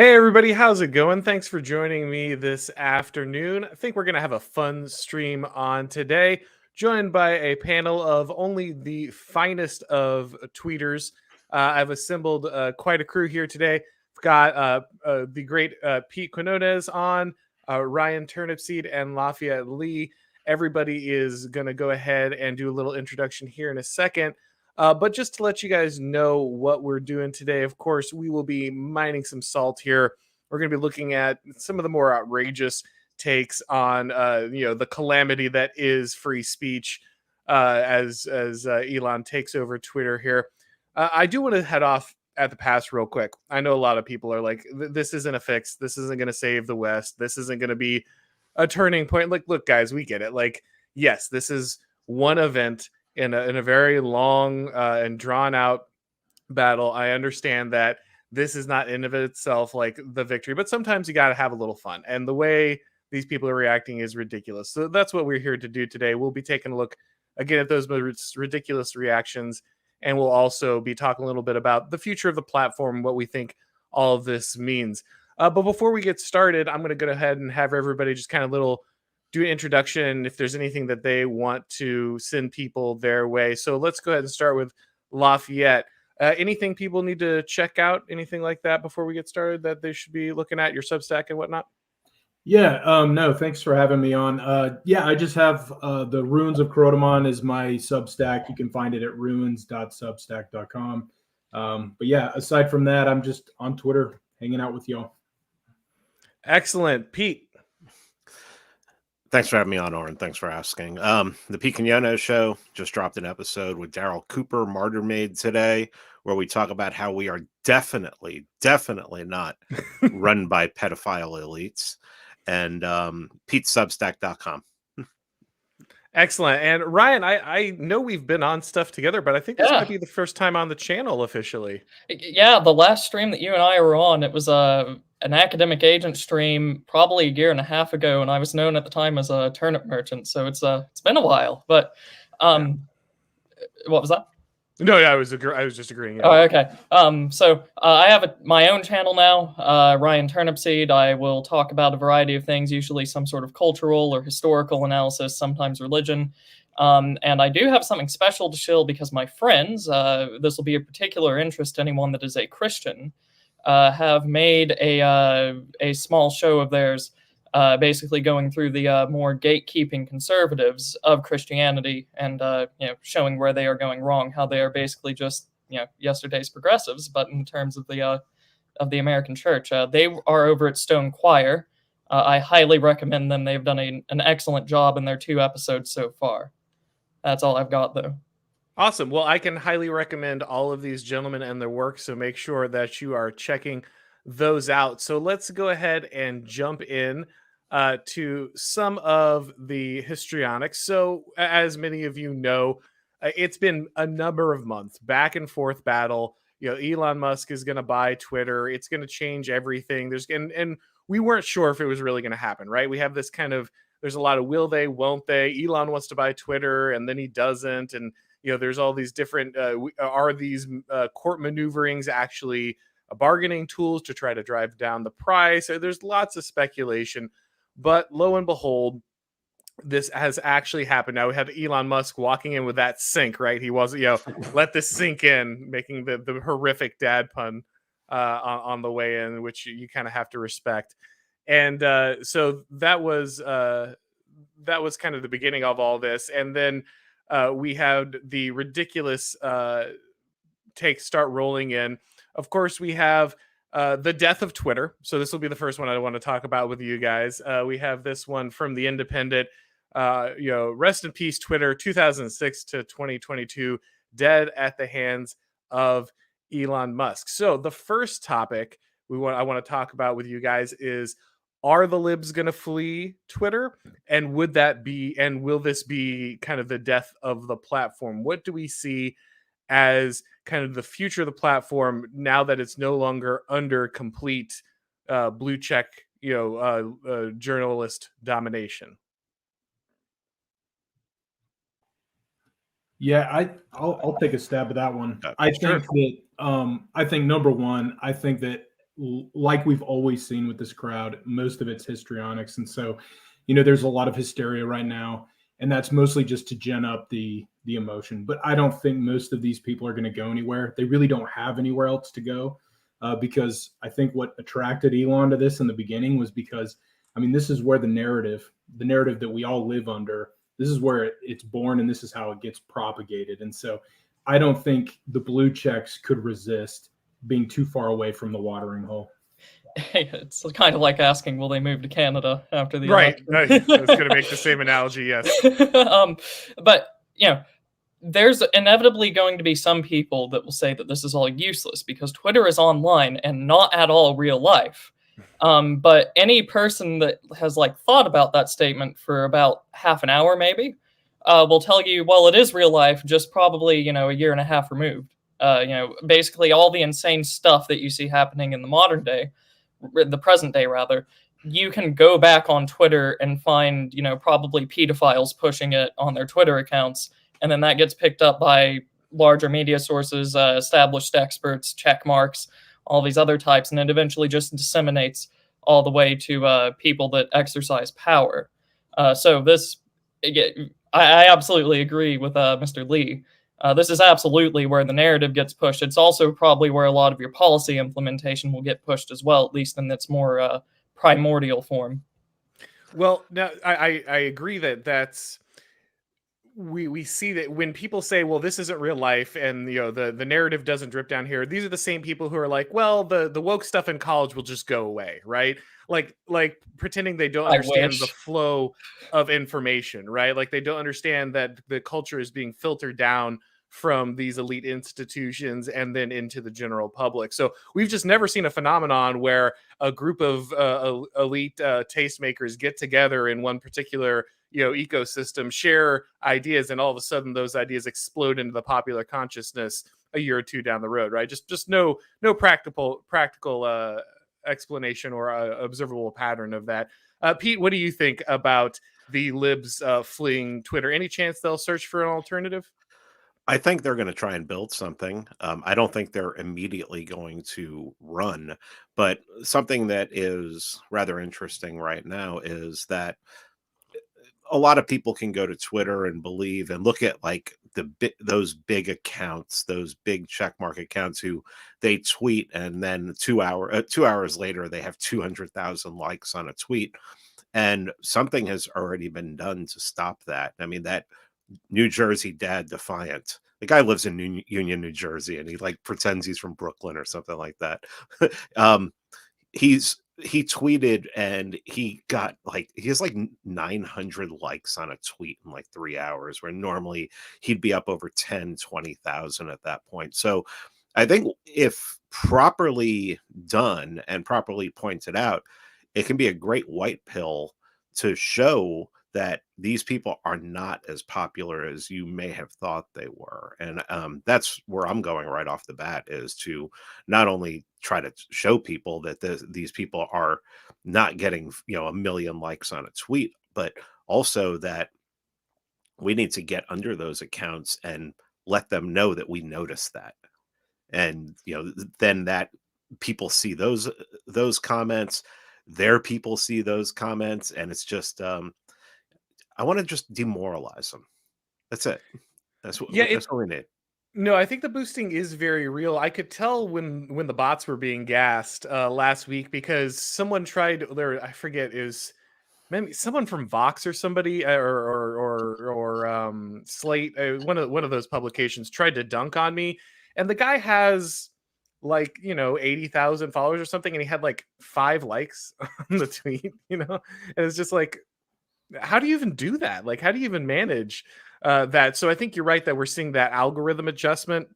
Hey everybody, how's it going? Thanks for joining me this afternoon. I think we're going to have a fun stream on today, joined by a panel of only the finest of tweeters. I've assembled quite a crew here today. I've got the great Pete Quinones on, Ryan Turnipseed, and Lafayette Lee. Everybody is going to go ahead and do a little introduction here in a second. But just to let you guys know what we're doing today, of course, we will be mining some salt here. We're going to be looking at some of the more outrageous takes on, the calamity that is free speech as Elon takes over Twitter here. I do want to head off at the pass real quick. I know a lot of people are like, this isn't a fix. This isn't going to save the West. This isn't going to be a turning point. Like, look, guys, we get it. Like, yes, this is one event in a very long and drawn out battle. I understand that this is not in of itself like the victory, but sometimes you got to have a little fun. And the way these people are reacting is ridiculous. So that's what we're here to do today. We'll be taking a look again at those ridiculous reactions, and we'll also be talking a little bit about the future of the platform, what we think all of this means. But before we get started, I'm going to go ahead and have everybody just kind of do an introduction if there's anything that they want to send people their way. So let's go ahead and start with Lafayette. Anything people need to check out, anything like that before we get started that they should be looking at, your Substack and whatnot? Yeah, no, thanks for having me on. I just have the Runes of Crotamon is my Substack. You can find it at runes.substack.com. But yeah, aside from that, I'm just on Twitter hanging out with y'all. Excellent. Pete. Thanks for having me on, Auron. Thanks for asking. The Pete Quinones show just dropped an episode with Daryl Cooper, Martyr Maid, today, where we talk about how we are definitely not run by pedophile elites. And PeteSubstack.com. Excellent. And Ryan, I know we've been on stuff together, but I think this might be the first time on the channel officially. Yeah, the last stream that you and I were on, it was an academic agent stream probably a year and a half ago, and I was known at the time as a turnip merchant, so it's been a while. But what was that? No, yeah, I was just agreeing. Yeah. Oh, okay. So I have my own channel now, Ryan Turnipseed. I will talk about a variety of things, usually some sort of cultural or historical analysis, sometimes religion. And I do have something special to shill because my friends, this will be of particular interest to anyone that is a Christian, have made a small show of theirs, basically going through the more gatekeeping conservatives of Christianity and showing where they are going wrong, how they are basically just yesterday's progressives, but in terms of the American church. They are over at Stone Choir. I highly recommend them. They've done an excellent job in their 2 episodes so far. That's all I've got, though. Awesome. Well, I can highly recommend all of these gentlemen and their work, so make sure that you are checking those out. So let's go ahead and jump in to some of the histrionics. So as many of you know, it's been a number of months, back and forth battle. Elon Musk is going to buy Twitter. It's going to change everything. And we weren't sure if it was really going to happen, right? We have this there's a lot of will they, won't they? Elon wants to buy Twitter and then he doesn't. And, there's all these different, are these court maneuverings actually bargaining tools to try to drive down the price? There's lots of speculation, but lo and behold, this has actually happened. Now we had Elon Musk walking in with that sink, right? He wasn't, let this sink in, making the horrific dad pun on the way in, which you kind of have to respect. And so that was kind of the beginning of all this. And then we had the ridiculous takes start rolling in. Of course, we have the death of Twitter. So this will be the first one I want to talk about with you guys. We have this one from The Independent. Rest in peace, Twitter, 2006 to 2022, dead at the hands of Elon Musk. So the first topic I want to talk about with you guys is, are the libs going to flee Twitter? And will this be kind of the death of the platform? What do we see as kind of the future of the platform now that it's no longer under complete blue check, journalist domination? Yeah, I'll take a stab at that one. I think that number one, I think that like we've always seen with this crowd, most of it's histrionics. And so, you know, there's a lot of hysteria right now, and that's mostly just to gen up the emotion. But I don't think most of these people are going to go anywhere. They really don't have anywhere else to go, because I think what attracted Elon to this in the beginning was because, I mean, this is where the narrative that we all live under, this is where it's born, and this is how it gets propagated. And so I don't think the blue checks could resist being too far away from the watering hole. It's kind of like asking, will they move to Canada after the Right. election? I was going to make the same analogy. Yes. But, you know, there's inevitably going to be some people that will say that this is all useless because Twitter is online and not at all real life. But any person that has like thought about that statement for about half an hour, maybe, will tell you, well, it is real life, just probably, you know, a year and a half removed. You know, basically all the insane stuff that you see happening in the modern day, the present day rather, you can go back on Twitter and find, you know, probably pedophiles pushing it on their Twitter accounts. And then that gets picked up by larger media sources, established experts, check marks, all these other types. And it eventually just disseminates all the way to people that exercise power. So this, I absolutely agree with Mr. Lee. This is absolutely where the narrative gets pushed. It's also probably where a lot of your policy implementation will get pushed as well, at least in its more primordial form. Well, now I agree that's we see that when people say, well, this isn't real life, and you know the narrative doesn't drip down here, these are the same people who are like, well, the woke stuff in college will just go away, right? Like pretending they don't understand the flow of information, right? Like they don't understand that the culture is being filtered down from these elite institutions and then into the general public. So we've just never seen a phenomenon where a group of elite tastemakers get together in one particular, you know, ecosystem, share ideas, and all of a sudden those ideas explode into the popular consciousness a year or two down the road, right? Just no practical explanation or observable pattern of that. Pete, what do you think about the libs fleeing Twitter? Any chance they'll search for an alternative? I think they're going to try and build something. I don't think they're immediately going to run, but something that is rather interesting right now is that a lot of people can go to Twitter and believe and look at like those big accounts, those big checkmark accounts who they tweet, and then 2 hours later they have 200,000 likes on a tweet, and something has already been done to stop that. I mean, that New Jersey dad Defiant, the guy lives in Union, New Jersey, and he like pretends he's from Brooklyn or something like that. He tweeted and he has like 900 likes on a tweet in like 3 hours, where normally he'd be up over 10-20,000 at that point. So I think if properly done and properly pointed out, it can be a great white pill to show that these people are not as popular as you may have thought they were. And that's where I'm going right off the bat, is to not only try to show people that these people are not getting, you know, 1 million likes on a tweet, but also that we need to get under those accounts and let them know that we noticed that. And, you know, then that people see those comments, their people see those comments, and it's just, I want to just demoralize them. That's it. That's what we need. No, I think the boosting is very real. I could tell when the bots were being gassed last week, because someone tried there. I forget, is maybe someone from Vox or somebody or Slate. One of those publications tried to dunk on me, and the guy has like 80,000 followers or something, and he had like 5 likes on the tweet. And it's just like, how do you even do that? Like, how do you even manage that? So I think you're right that we're seeing that algorithm adjustment,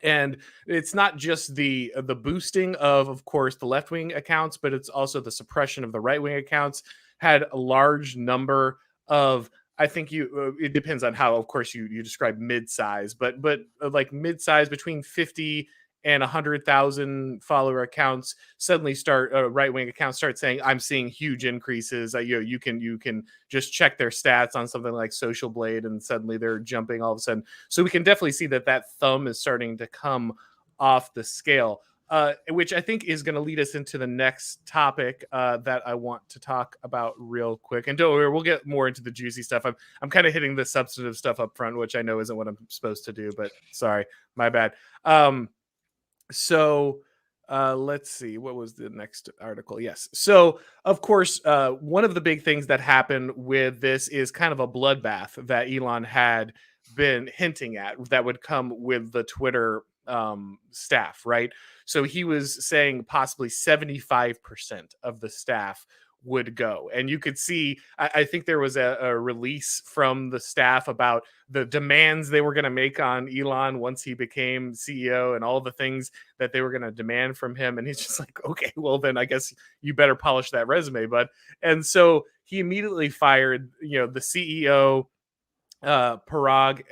and it's not just the boosting of course, the left wing accounts, but it's also the suppression of the right wing accounts. Had a large number of, I think it depends on how, of course, you describe mid-size, but like mid-size between 50 and 100,000 follower accounts suddenly start, right-wing accounts start saying, I'm seeing huge increases. You can just check their stats on something like Social Blade, and suddenly they're jumping all of a sudden. So we can definitely see that thumb is starting to come off the scale. which I think is going to lead us into the next topic that I want to talk about real quick. And don't worry, we'll get more into the juicy stuff. I'm kind of hitting the substantive stuff up front, which I know isn't what I'm supposed to do, but sorry, my bad. So let's see, what was the next article? Yes. So of course, one of the big things that happened with this is kind of a bloodbath that Elon had been hinting at that would come with the Twitter staff, right? So he was saying possibly 75% of the staff would go. And you could see, I think there was a release from the staff about the demands they were going to make on Elon once he became CEO and all the things that they were going to demand from him. And he's just like, okay, well, then I guess you better polish that resume, bud. And so he immediately fired, the CEO, Parag.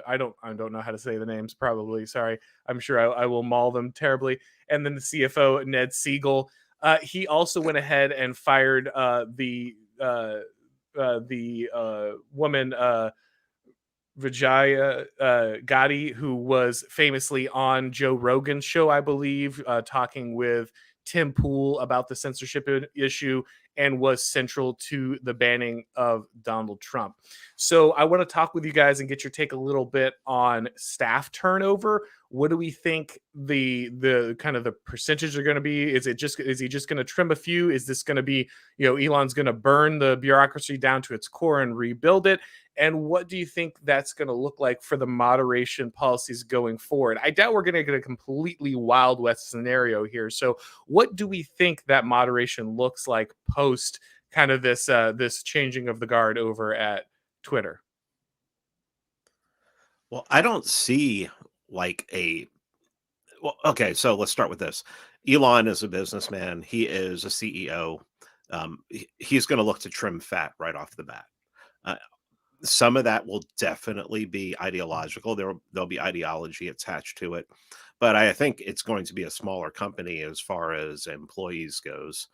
I don't know how to say the names, probably. Sorry. I'm sure I will maul them terribly. And then the CFO, Ned Siegel. He also went ahead and fired the woman, Vijaya Gotti, who was famously on Joe Rogan's show, I believe, talking with Tim Pool about the censorship issue, and was central to the banning of Donald Trump. So I want to talk with you guys and get your take a little bit on staff turnover. What do we think the kind of the percentage are going to be? Is he just going to trim a few? Is this going to be, Elon's going to burn the bureaucracy down to its core and rebuild it? And what do you think that's going to look like for the moderation policies going forward? I doubt we're going to get a completely Wild West scenario here. So what do we think that moderation looks like post kind of this changing of the guard over at Twitter? Well, I don't see okay, so let's start with this. Elon is a businessman. He is a CEO. He's going to look to trim fat right off the bat. Some of that will definitely be ideological. There'll be ideology attached to it, but I think it's going to be a smaller company as far as employees goes.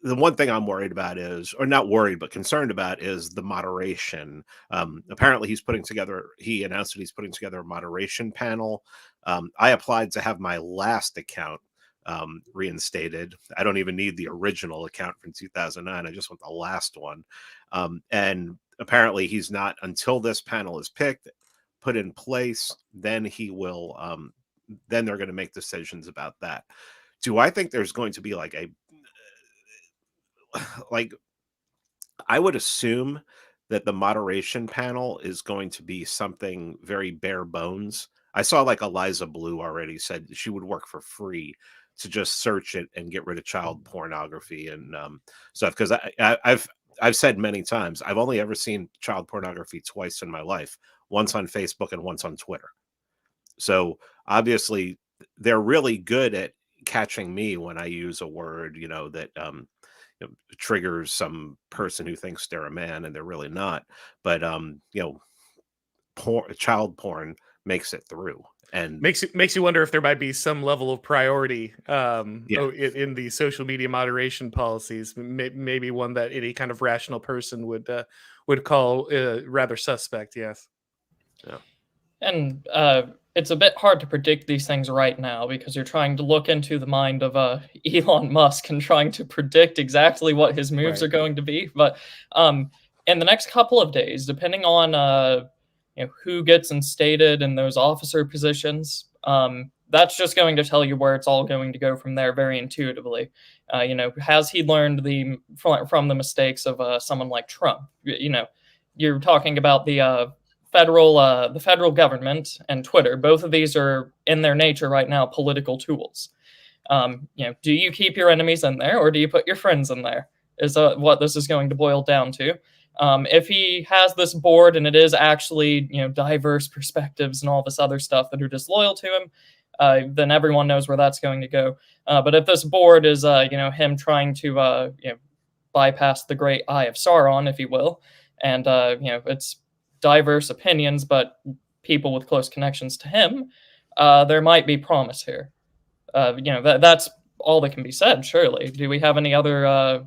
The one thing I'm worried about is, or not worried, but concerned about, is the moderation. Apparently he announced that he's putting together a moderation panel. I applied to have my last account reinstated. I don't even need the original account from 2009. I just want the last one. And apparently he's not, until this panel is put in place, then he will, then they're going to make decisions about that. Do I think there's going to be I would assume that the moderation panel is going to be something very bare bones. I saw Eliza Blue already said she would work for free to just search it and get rid of child pornography and stuff. Because I've said many times, I've only ever seen child pornography twice in my life, once on Facebook and once on Twitter. So obviously they're really good at catching me when I use a word, that triggers some person who thinks they're a man and they're really not. But child porn makes it through, and makes you wonder if there might be some level of priority in the social media moderation policies. Maybe one that any kind of rational person would call rather suspect. Yes. Yeah. And it's a bit hard to predict these things right now because you're trying to look into the mind of Elon Musk and trying to predict exactly what his moves are going to be. But in the next couple of days, depending on who gets instated in those officer positions, that's just going to tell you where it's all going to go from there very intuitively. Has he learned from the mistakes of someone like Trump? You're talking about the federal government and Twitter. Both of these are, in their nature right now, political tools. Do you keep your enemies in there or do you put your friends in there? Is what this is going to boil down to. If he has this board and it is actually diverse perspectives and all this other stuff that are disloyal to him, then everyone knows where that's going to go. But if this board is him trying to bypass the great eye of Sauron, if you will, and it's diverse opinions, but people with close connections to him, there might be promise here. That's all that can be said, surely. Do we have any other,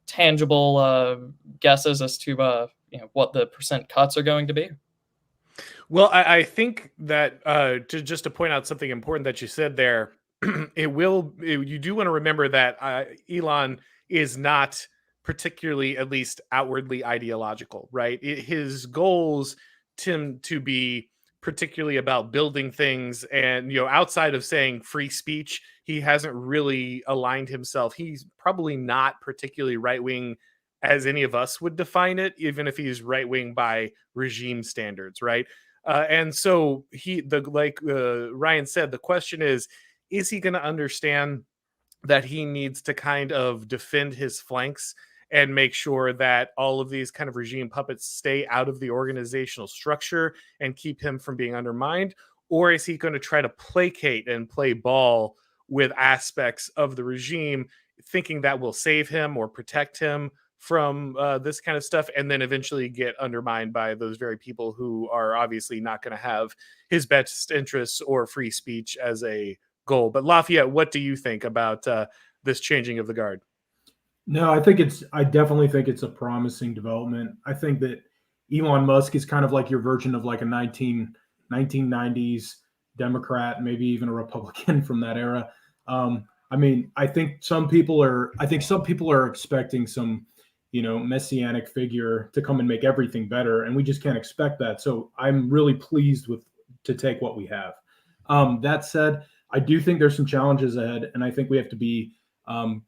tangible guesses as to, what the percent cuts are going to be? Well, I think that to point out something important that you said there, you do want to remember that Elon is not particularly, at least outwardly, ideological, right? His goals tend to be particularly about building things, and outside of saying free speech, he hasn't really aligned himself. He's probably not particularly right wing as any of us would define it, even if he's right wing by regime standards, right? And so Ryan said, the question is he going to understand that he needs to kind of defend his flanks and make sure that all of these kind of regime puppets stay out of the organizational structure and keep him from being undermined? Or is he going to try to placate and play ball with aspects of the regime, thinking that will save him or protect him from this kind of stuff, and then eventually get undermined by those very people who are obviously not going to have his best interests or free speech as a goal? But Lafayette, what do you think about this changing of the guard? No, I definitely think it's a promising development. I think that Elon Musk is kind of like your version of like a 1990s Democrat, maybe even a Republican from that era. I mean, I think some people are expecting some, messianic figure to come and make everything better, and we just can't expect that. So I'm really pleased to take what we have. That said, I do think there's some challenges ahead, and I think we have to be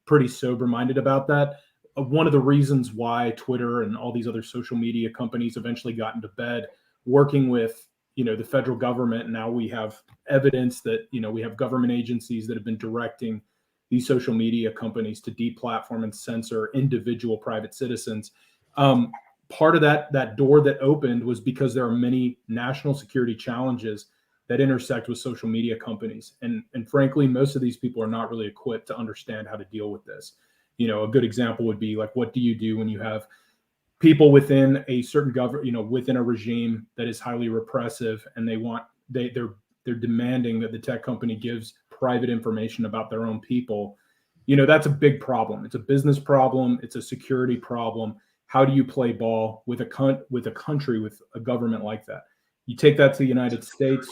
pretty sober-minded about that. One of the reasons why Twitter and all these other social media companies eventually got into bed, working with the federal government. Now we have evidence that we have government agencies that have been directing these social media companies to deplatform and censor individual private citizens. Part of that door that opened was because there are many national security challenges that intersect with social media companies. And frankly, most of these people are not really equipped to understand how to deal with this. A good example would be like, what do you do when you have people within a certain government, within a regime that is highly repressive, and they're demanding that the tech company gives private information about their own people? That's a big problem. It's a business problem. It's a security problem. How do you play ball with a country, with a government like that? You take that to the United States.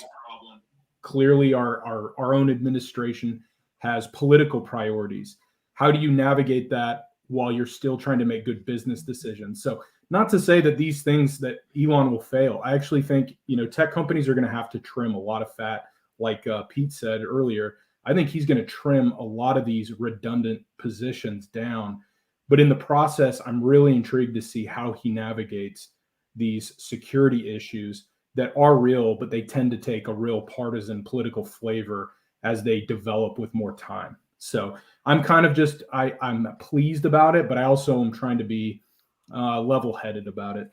Clearly, our own administration has political priorities. How do you navigate that while you're still trying to make good business decisions? So, not to say that these things that Elon will fail. I actually think tech companies are going to have to trim a lot of fat, like Pete said earlier. I think he's going to trim a lot of these redundant positions down. But in the process, I'm really intrigued to see how he navigates these security issues that are real, but they tend to take a real partisan political flavor as they develop with more time. So I'm kind of I'm pleased about it, but I also am trying to be level-headed about it.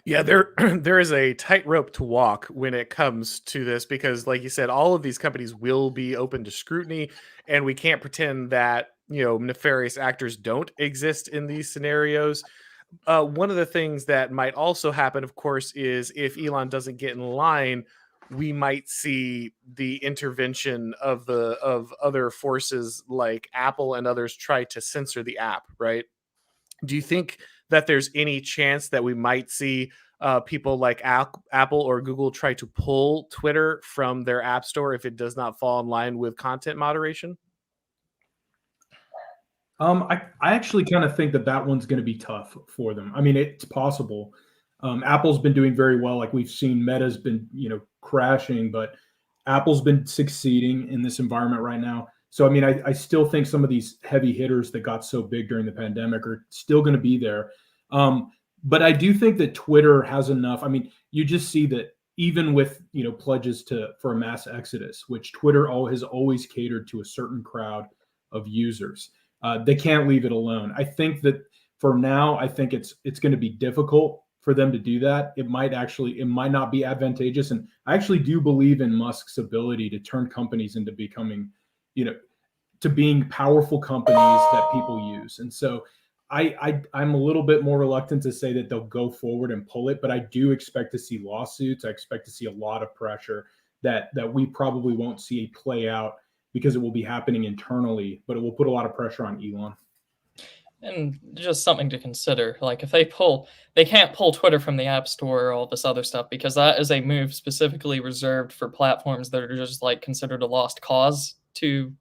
Yeah, there is a tightrope to walk when it comes to this, because like you said, all of these companies will be open to scrutiny, and we can't pretend that nefarious actors don't exist in these scenarios. One of the things that might also happen, of course, is if Elon doesn't get in line, we might see the intervention of other forces like Apple and others try to censor the app, right? Do you think that there's any chance that we might see people like Apple or Google try to pull Twitter from their app store if it does not fall in line with content moderation? I actually kind of think that one's going to be tough for them. I mean, it's possible. Apple's been doing very well. Like we've seen, Meta's been, crashing, but Apple's been succeeding in this environment right now. So, I mean, I still think some of these heavy hitters that got so big during the pandemic are still going to be there. But I do think that Twitter has enough. I mean, you just see that even with, pledges for a mass exodus, which Twitter has always catered to a certain crowd of users. They can't leave it alone. I think that for now, I think it's going to be difficult for them to do that. It might not be advantageous. And I actually do believe in Musk's ability to turn companies into becoming, to being powerful companies that people use. And so I'm a little bit more reluctant to say that they'll go forward and pull it, but I do expect to see lawsuits. I expect to see a lot of pressure that we probably won't see play out, because it will be happening internally, but it will put a lot of pressure on Elon. And just something to consider. Like if they can't pull Twitter from the App Store or all this other stuff because that is a move specifically reserved for platforms that are just like considered a lost cause to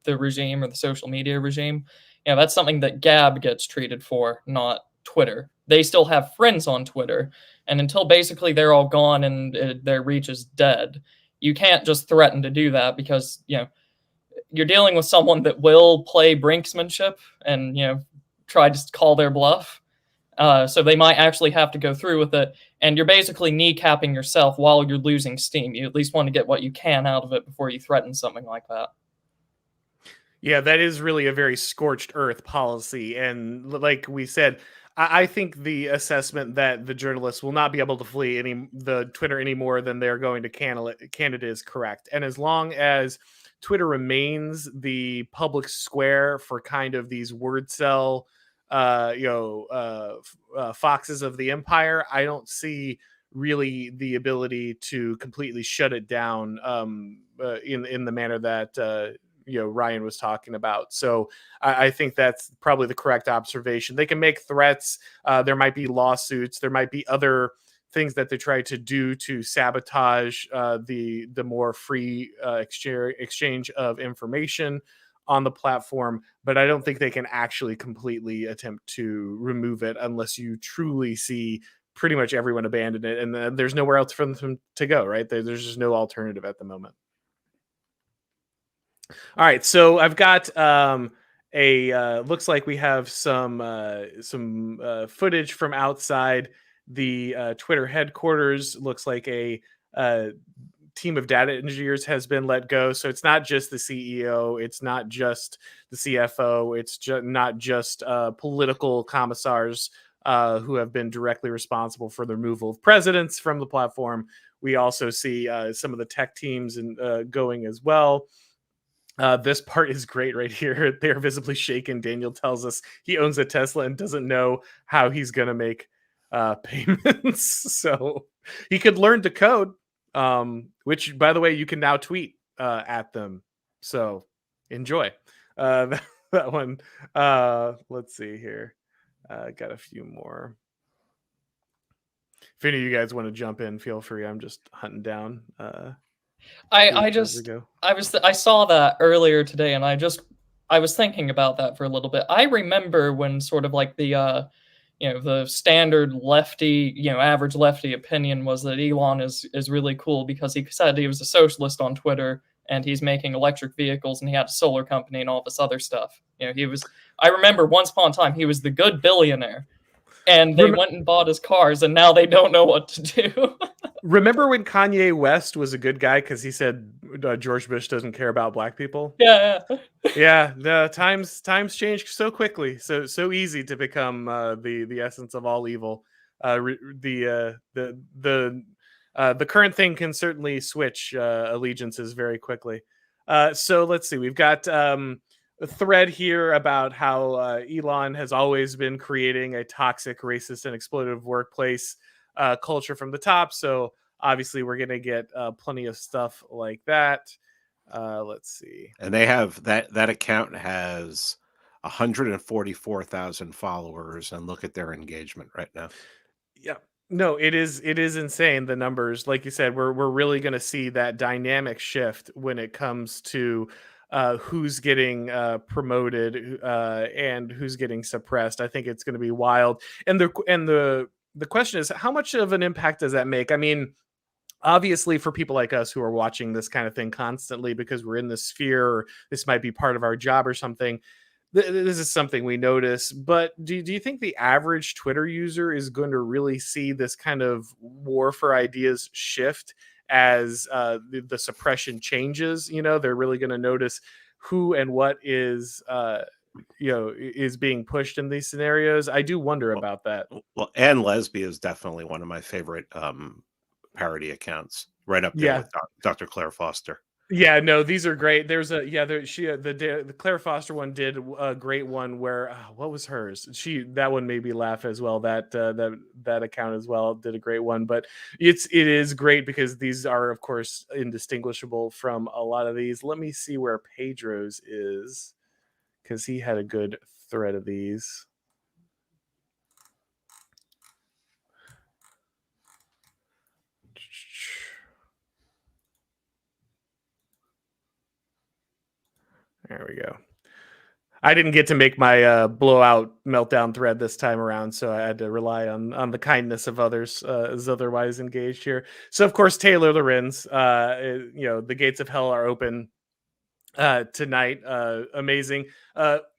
the regime or the social media regime. That's something that Gab gets treated for, not Twitter. They still have friends on Twitter, and until basically they're all gone and their reach is dead, you can't just threaten to do that because you're dealing with someone that will play brinksmanship and try to call their bluff. So they might actually have to go through with it, and you're basically kneecapping yourself while you're losing steam. You at least want to get what you can out of it before you threaten something like that. Yeah, that is really a very scorched earth policy. And like we said, I think the assessment that the journalists will not be able to flee the Twitter any more than they're going to Canada is correct. And as long as Twitter remains the public square for kind of these word cell, foxes of the empire, I don't see really the ability to completely shut it down in the manner that Ryan was talking about. So I think that's probably the correct observation. They can make threats. There might be lawsuits. There might be other things that they try to do to sabotage the more free exchange of information on the platform, but I don't think they can actually completely attempt to remove it unless you truly see pretty much everyone abandon it, and there's nowhere else for them to go, right? There's just no alternative at the moment. All right, so I've got looks like we have some footage from outside the Twitter headquarters. Looks like a team of data engineers has been let go. So it's not just the CEO, it's not just the CFO, it's not just political commissars who have been directly responsible for the removal of presidents from the platform. We also see some of the tech teams going as well. This part is great right here. They're visibly shaken. Daniel tells us he owns a Tesla and doesn't know how he's going to make payments. So he could learn to code, which, by the way, you can now tweet at them. So enjoy that one. Let's see here. Got a few more. If any of you guys want to jump in, feel free. I'm just hunting down. I saw that earlier today, and I was thinking about that for a little bit. I remember when sort of like the the standard lefty, average lefty opinion was that Elon is really cool because he said he was a socialist on Twitter and he's making electric vehicles and he had a solar company and all this other stuff. I remember once upon a time he was the good billionaire. And they went and bought his cars, and now they don't know what to do. Remember when Kanye West was a good guy because he said George Bush doesn't care about black people? Yeah. Yeah. The times change so quickly, so easy to become the essence of all evil. The current thing can certainly switch allegiances very quickly. So let's see. We've got a thread here about how Elon has always been creating a toxic, racist, and exploitative workplace culture from the top. So obviously we're going to get plenty of stuff like that. Let's see. And they have that account has 144,000 followers, and look at their engagement right now. Yeah. No, it is insane, the numbers. Like you said, we're really going to see that dynamic shift when it comes to who's getting promoted and who's getting suppressed. I think it's going to be wild. And the question is, how much of an impact does that make? I mean, obviously for people like us who are watching this kind of thing constantly because we're in this sphere, or this might be part of our job or something, this is something we notice. But do you think the average Twitter user is going to really see this kind of war for ideas shift as the suppression changes? They're really going to notice who and what is is being pushed in these scenarios. I do wonder about that. Well, and Lesby is definitely one of my favorite parody accounts, right up there with Dr. Claire Foster. Yeah, no, these are great. There's the Claire Foster one did a great one where what was hers? That one made me laugh as well. That account as well did a great one. But it is great because these are, of course, indistinguishable from a lot of these. Let me see where Pedro's is, because he had a good thread of these. There we go. I didn't get to make my blowout meltdown thread this time around, so I had to rely on the kindness of others as otherwise engaged here. So, of course, Taylor Lorenz, the gates of hell are open tonight. Amazing.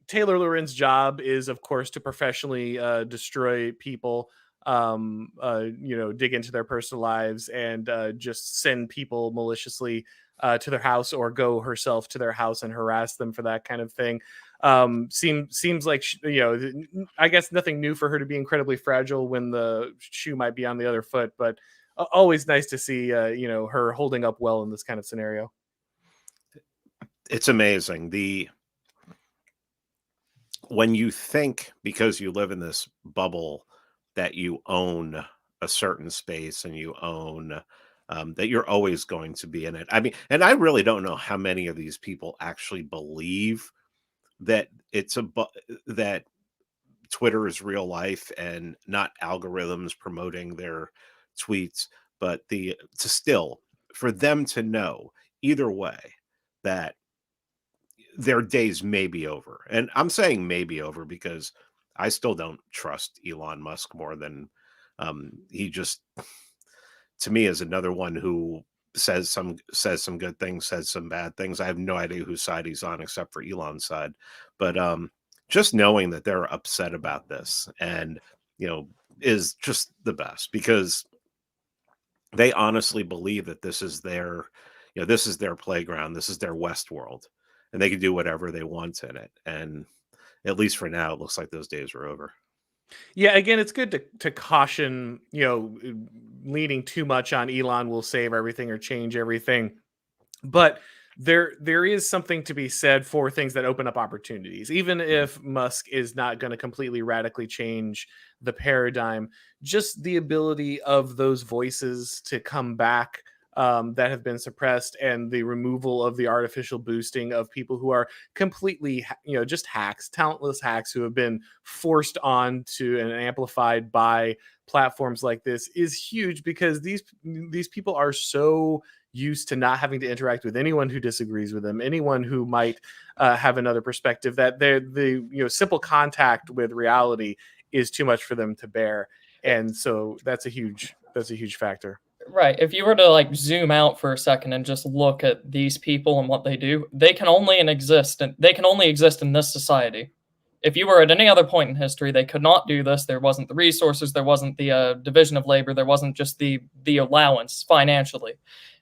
Taylor Lorenz's job is, of course, to professionally destroy people, dig into their personal lives and just send people maliciously to their house or go herself to their house and harass them for that kind of thing. Seems like I guess nothing new for her to be incredibly fragile when the shoe might be on the other foot, but always nice to see her holding up well in this kind of scenario. It's amazing when you think, because you live in this bubble, that you own a certain space and you own that you're always going to be in it. I mean, and I really don't know how many of these people actually believe that that Twitter is real life and not algorithms promoting their tweets, but for them to know either way that their days may be over. And I'm saying maybe over because I still don't trust Elon Musk more than he just, to me, is another one who says some good things, says some bad things. I have no idea whose side he's on except for Elon's side. But just knowing that they're upset about this and, is just the best, because they honestly believe that this is their playground. This is their Westworld, and they can do whatever they want in it. And at least for now, it looks like those days are over. Yeah, again, it's good to caution, leaning too much on Elon will save everything or change everything. But there is something to be said for things that open up opportunities. Even if Musk is not going to completely radically change the paradigm, just the ability of those voices to come back that have been suppressed, and the removal of the artificial boosting of people who are completely, just hacks, talentless hacks who have been forced on to and amplified by platforms like this is huge, because these people are so used to not having to interact with anyone who disagrees with them, anyone who might have another perspective, that the simple contact with reality is too much for them to bear. And so that's a huge factor. Right. If you were to zoom out for a second and just look at these people and what they do, they can only exist in this society. If you were at any other point in history, they could not do this. There wasn't the resources, there wasn't the division of labor, there wasn't just the allowance financially.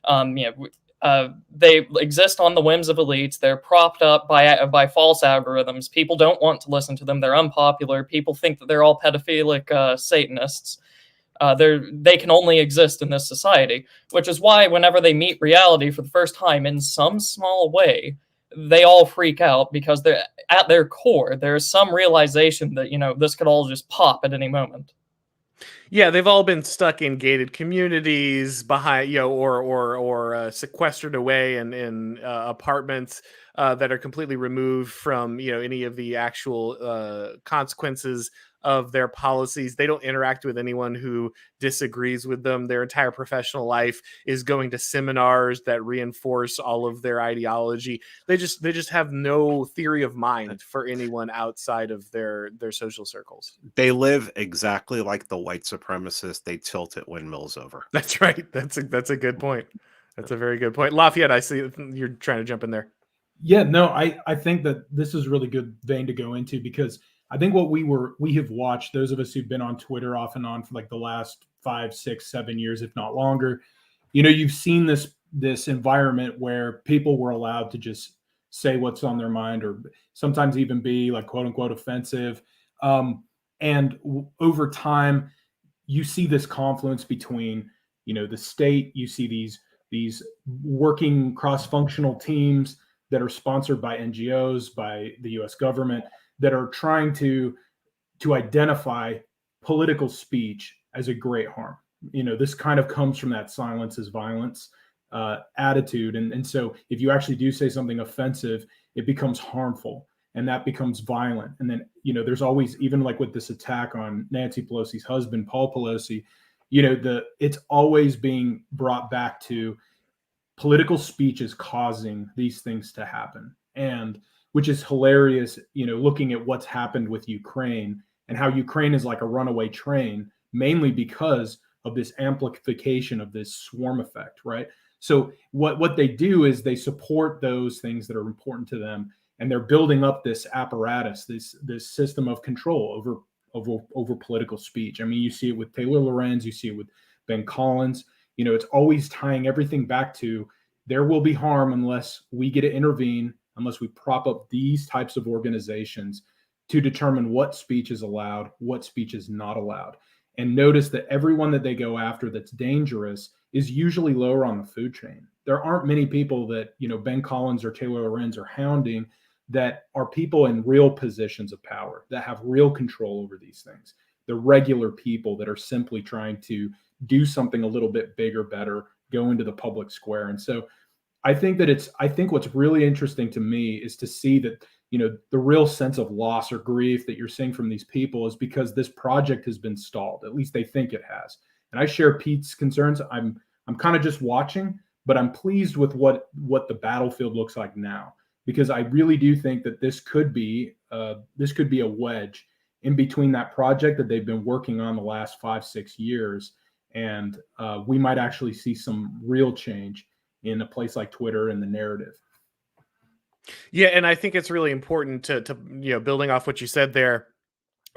They exist on the whims of elites. They're propped up by false algorithms. People don't want to listen to them. They're unpopular. People think that they're all pedophilic Satanists. They can only exist in this society, which is why whenever they meet reality for the first time in some small way, they all freak out, because they're at their core, there's some realization that, this could all just pop at any moment. Yeah, they've all been stuck in gated communities behind, or sequestered away in apartments that are completely removed from, any of the actual consequences of their policies. They don't interact with anyone who disagrees with them. Their entire professional life is going to seminars that reinforce all of their ideology. They just have no theory of mind for anyone outside of their social circles. They live exactly like the white supremacists. They tilt at windmills over. That's right. That's a good point. That's a very good point. Lafayette, I see you're trying to jump in there. Yeah, no, I think that this is really good vein to go into, because I think what we have watched, those of us who've been on Twitter off and on for the last 5, 6, 7 years, if not longer, you've seen this environment where people were allowed to just say what's on their mind, or sometimes even be quote unquote offensive. And over time, you see this confluence between, the state. You see these working cross-functional teams that are sponsored by NGOs, by the U.S. government, that are trying to identify political speech as a great harm. This kind of comes from that silence is violence attitude. And so if you actually do say something offensive, it becomes harmful. and that becomes violent. And then, there's always, even like with this attack on Nancy Pelosi's husband, Paul Pelosi, it's always being brought back to political speech is causing these things to happen. And which is hilarious, looking at what's happened with Ukraine and how Ukraine is like a runaway train, mainly because of this amplification of this swarm effect, right? So what they do is they support those things that are important to them, and they're building up this apparatus, this system of control over political speech. I mean, you see it with Taylor Lorenz, you see it with Ben Collins. It's always tying everything back to there will be harm unless we get to intervene, unless we prop up these types of organizations to determine what speech is allowed, what speech is not allowed. And notice that everyone that they go after that's dangerous is usually lower on the food chain. There aren't many people that, Ben Collins or Taylor Lorenz are hounding that are people in real positions of power, that have real control over these things. The regular people that are simply trying to do something a little bit bigger, better, go into the public square. And so I think what's really interesting to me is to see that, the real sense of loss or grief that you're seeing from these people is because this project has been stalled. At least they think it has. And I share Pete's concerns. I'm kind of just watching, but I'm pleased with what the battlefield looks like now, because I really do think that this could be a wedge in between that project that they've been working on the last 5-6 years. And we might actually see some real change in a place like Twitter and the narrative. Yeah, and I think it's really important to building off what you said there,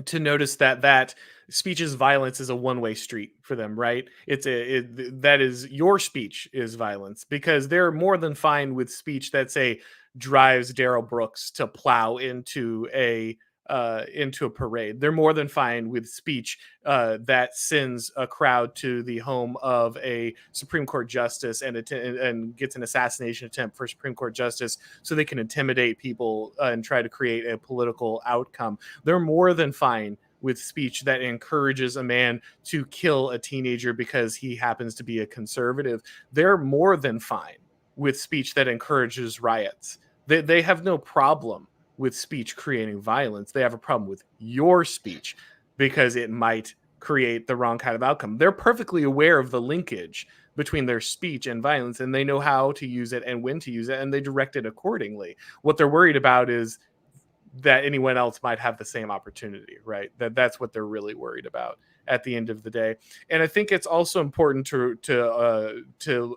to notice that speech's violence is a one-way street for them, right? That is, your speech is violence, because they're more than fine with speech that, say, drives Darrell Brooks to plow into a parade. They're more than fine with speech that sends a crowd to the home of a Supreme Court justice and gets an assassination attempt for Supreme Court justice, so they can intimidate people and try to create a political outcome. They're more than fine with speech that encourages a man to kill a teenager because he happens to be a conservative. They're more than fine with speech that encourages riots. They have no problem with speech creating violence. They have a problem with your speech because it might create the wrong kind of outcome. They're perfectly aware of the linkage between their speech and violence, and they know how to use it and when to use it, and they direct it accordingly. What they're worried about is that anyone else might have the same opportunity, right? That's what they're really worried about at the end of the day. And I think it's also important to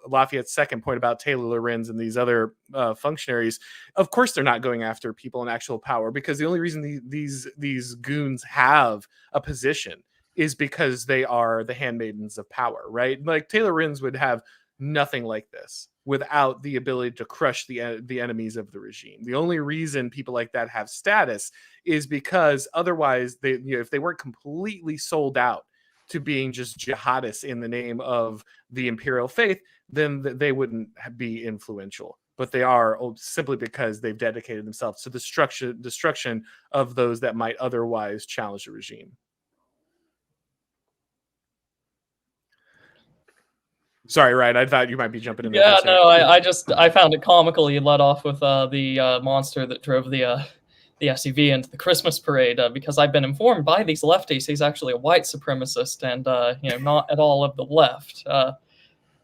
Lafayette's second point about Taylor Lorenz and these other functionaries. Of course, they're not going after people in actual power, because the only reason these goons have a position is because they are the handmaidens of power, right? Like Taylor Lorenz would have nothing like this without the ability to crush the enemies of the regime. The only reason people like that have status is because otherwise if they weren't completely sold out to being just jihadists in the name of the imperial faith, then they wouldn't be influential. But they are simply because they've dedicated themselves to the destruction of those that might otherwise challenge the regime. Sorry, Ryan, I thought you might be jumping in there. Yeah, no, I found it comical you let off with the monster that drove the SUV into the Christmas parade, because I've been informed by these lefties he's actually a white supremacist and not at all of the left.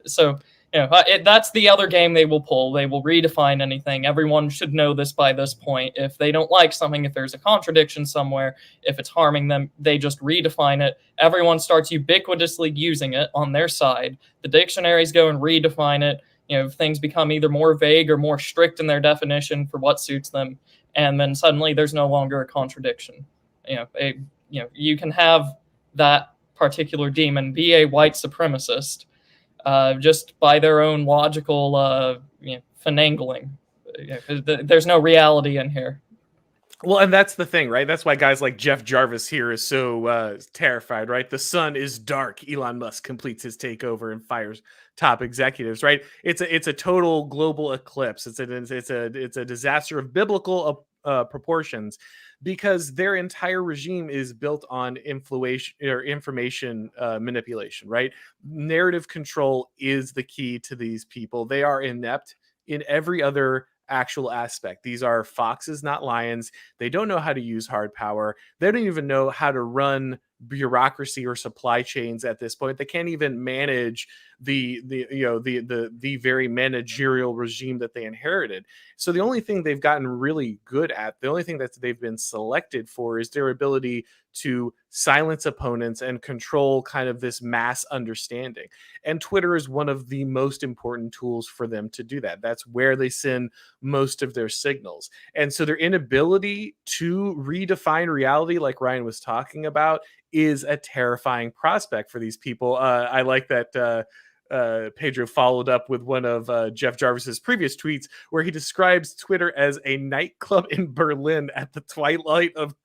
So that's the other game they will pull. They will redefine anything. Everyone should know this by this point. If they don't like something, if there's a contradiction somewhere, if it's harming them, they just redefine it. Everyone starts ubiquitously using it on their side. The dictionaries go and redefine it. Things become either more vague or more strict in their definition for what suits them. And then suddenly there's no longer a contradiction. You can have that particular demon be a white supremacist, just by their own logical finagling. There's no reality in here. Well, and that's the thing, right? That's why guys like Jeff Jarvis here is so terrified, right? The sun is dark. Elon Musk completes his takeover and fires top executives, right? It's a total global eclipse. It's a disaster of biblical proportions, because their entire regime is built on information manipulation, right? Narrative control is the key to these people. They are inept in every other actual aspect. These are foxes, not lions. They don't know how to use hard power. They don't even know how to run bureaucracy or supply chains at this point. They can't even manage the very managerial regime that they inherited. So the only thing they've gotten really good at, the only thing that they've been selected for, is their ability to silence opponents and control kind of this mass understanding. And Twitter is one of the most important tools for them to do that. That's where they send most of their signals. And so their inability to redefine reality, like Ryan was talking about, is a terrifying prospect for these people. I like that Pedro followed up with one of Jeff Jarvis's previous tweets where he describes Twitter as a nightclub in Berlin at the twilight of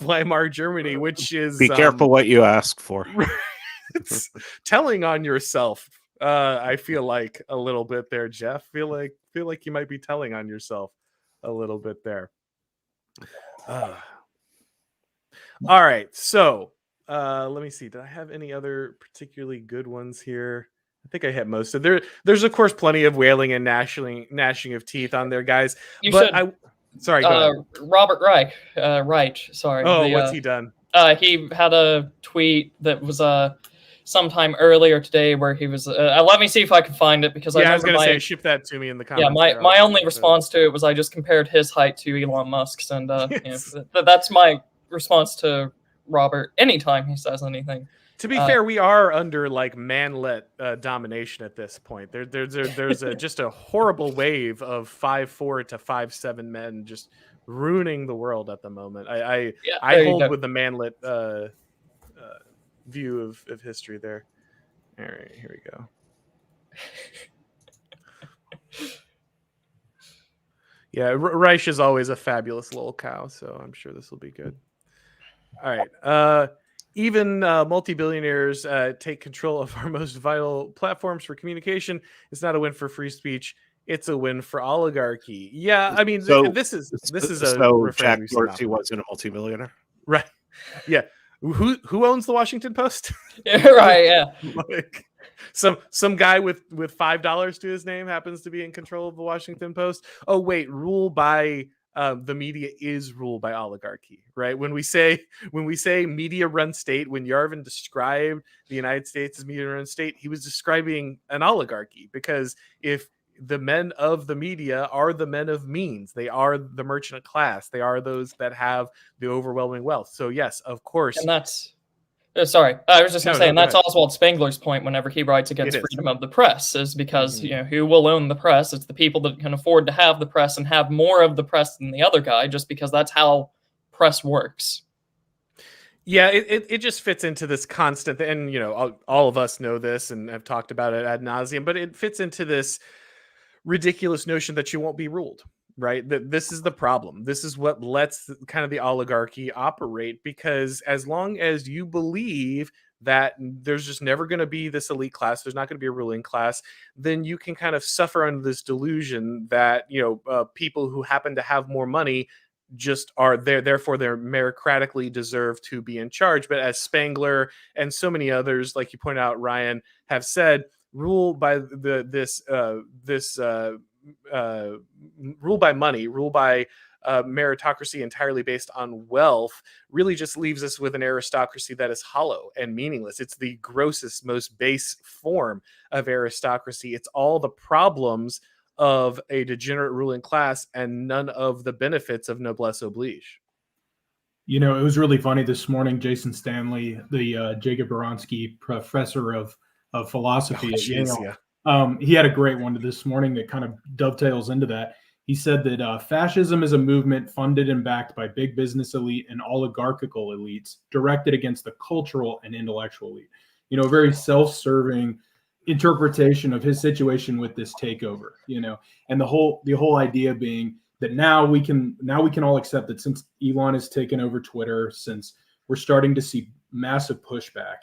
Weimar Germany, which is be careful what you ask for. It's telling on yourself. I feel like a little bit there, Jeff. Feel like you might be telling on yourself a little bit there. All right, so let me see. Did I have any other particularly good ones here? I think I hit most of there's of course plenty of wailing and gnashing of teeth on there, guys. Sorry, go ahead. Robert Reich. Sorry. Oh, what's he done? He had a tweet that was sometime earlier today where he was. Let me see if I can find it, because I was going to say ship that to me in the comments. Yeah, my only response to it was I just compared his height to Elon Musk's, and yes. That's my response to Robert anytime he says anything. To be fair, we are under like manlet domination at this point. There's just a horrible wave of 5'4" to 5'7" men just ruining the world at the moment. I hold with the manlet view of history there. All right, here we go. Yeah, Reich is always a fabulous little cow, so I'm sure this will be good. All right. Even multi-billionaires take control of our most vital platforms for communication. It's not a win for free speech. It's a win for oligarchy. Yeah, I mean, this is a Jack Dorsey wasn't a multi-millionaire, right? Yeah. Who owns the Washington Post? Right. Yeah. Like, some guy with $5 to his name happens to be in control of the Washington Post. Oh wait, rule by the media is ruled by oligarchy, right? When we say media run state, when Yarvin described the United States as media run state, he was describing an oligarchy, because if the men of the media are the men of means, they are the merchant class, they are those that have the overwhelming wealth. So yes, of course. And that's sorry, I was just going to say, and that's ahead. Oswald Spengler's point whenever he writes against freedom of the press, is because, who will own the press? It's the people that can afford to have the press and have more of the press than the other guy, just because that's how press works. Yeah, it just fits into this constant, and all of us know this and have talked about it ad nauseum, but it fits into this ridiculous notion that you won't be ruled, right? That this is the problem. This is what lets kind of the oligarchy operate, because as long as you believe that there's just never going to be this elite class, there's not going to be a ruling class, then you can kind of suffer under this delusion that people who happen to have more money just are there, therefore they're meritocratically deserve to be in charge. But as Spengler and so many others, like you point out, Ryan, have said, rule by rule by money, rule by meritocracy entirely based on wealth, really just leaves us with an aristocracy that is hollow and meaningless. It's the grossest, most base form of aristocracy. It's all the problems of a degenerate ruling class and none of the benefits of noblesse oblige. It was really funny this morning. Jason Stanley, the Jacob Boronsky professor of philosophy at Yale, he had a great one this morning that kind of dovetails into that. He said that fascism is a movement funded and backed by big business elite and oligarchical elites directed against the cultural and intellectual elite. A very self-serving interpretation of his situation with this takeover, and the whole idea being that now we can all accept that since Elon has taken over Twitter, since we're starting to see massive pushback,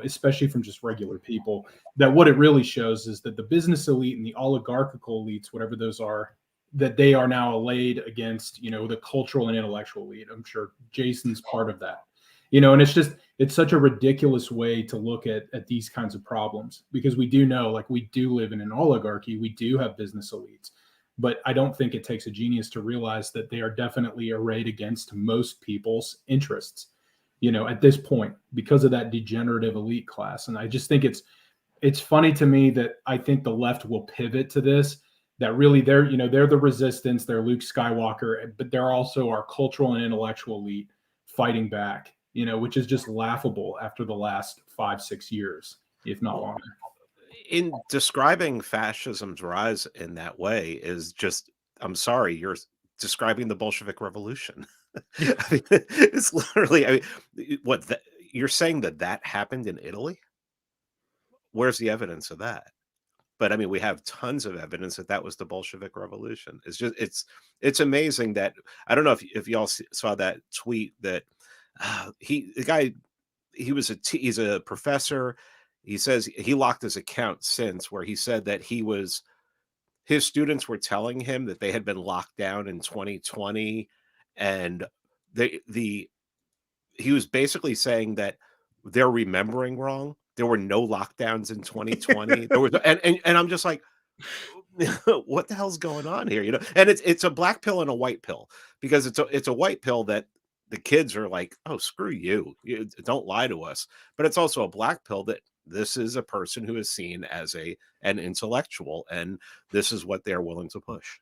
especially from just regular people, that what it really shows is that the business elite and the oligarchical elites, whatever those are, that they are now allayed against, the cultural and intellectual elite. I'm sure Jason's part of that, and it's such a ridiculous way to look at these kinds of problems, because we do know, like, we do live in an oligarchy. We do have business elites. But I don't think it takes a genius to realize that they are definitely arrayed against most people's interests, at this point, because of that degenerative elite class. And I just think it's funny to me that I think the left will pivot to this, that really they're the resistance, they're Luke Skywalker, but they're also our cultural and intellectual elite fighting back, which is just laughable after the last 5-6 years, if not longer. In describing fascism's rise in that way is just, I'm sorry, you're describing the Bolshevik Revolution. I mean, it's literally, I mean, you're saying that happened in Italy? Where's the evidence of that? But I mean, we have tons of evidence that was the Bolshevik Revolution. It's just, it's amazing that, I don't know if y'all saw that tweet that he's a professor. He says he locked his account since, where he said that his students were telling him that they had been locked down in 2020, and he was basically saying that they're remembering wrong. There were no lockdowns in 2020. There was, and I'm just like, what the hell's going on here? And it's a black pill and a white pill, because it's a white pill that the kids are like, oh, screw you, don't lie to us. But it's also a black pill that this is a person who is seen as an intellectual, and this is what they're willing to push.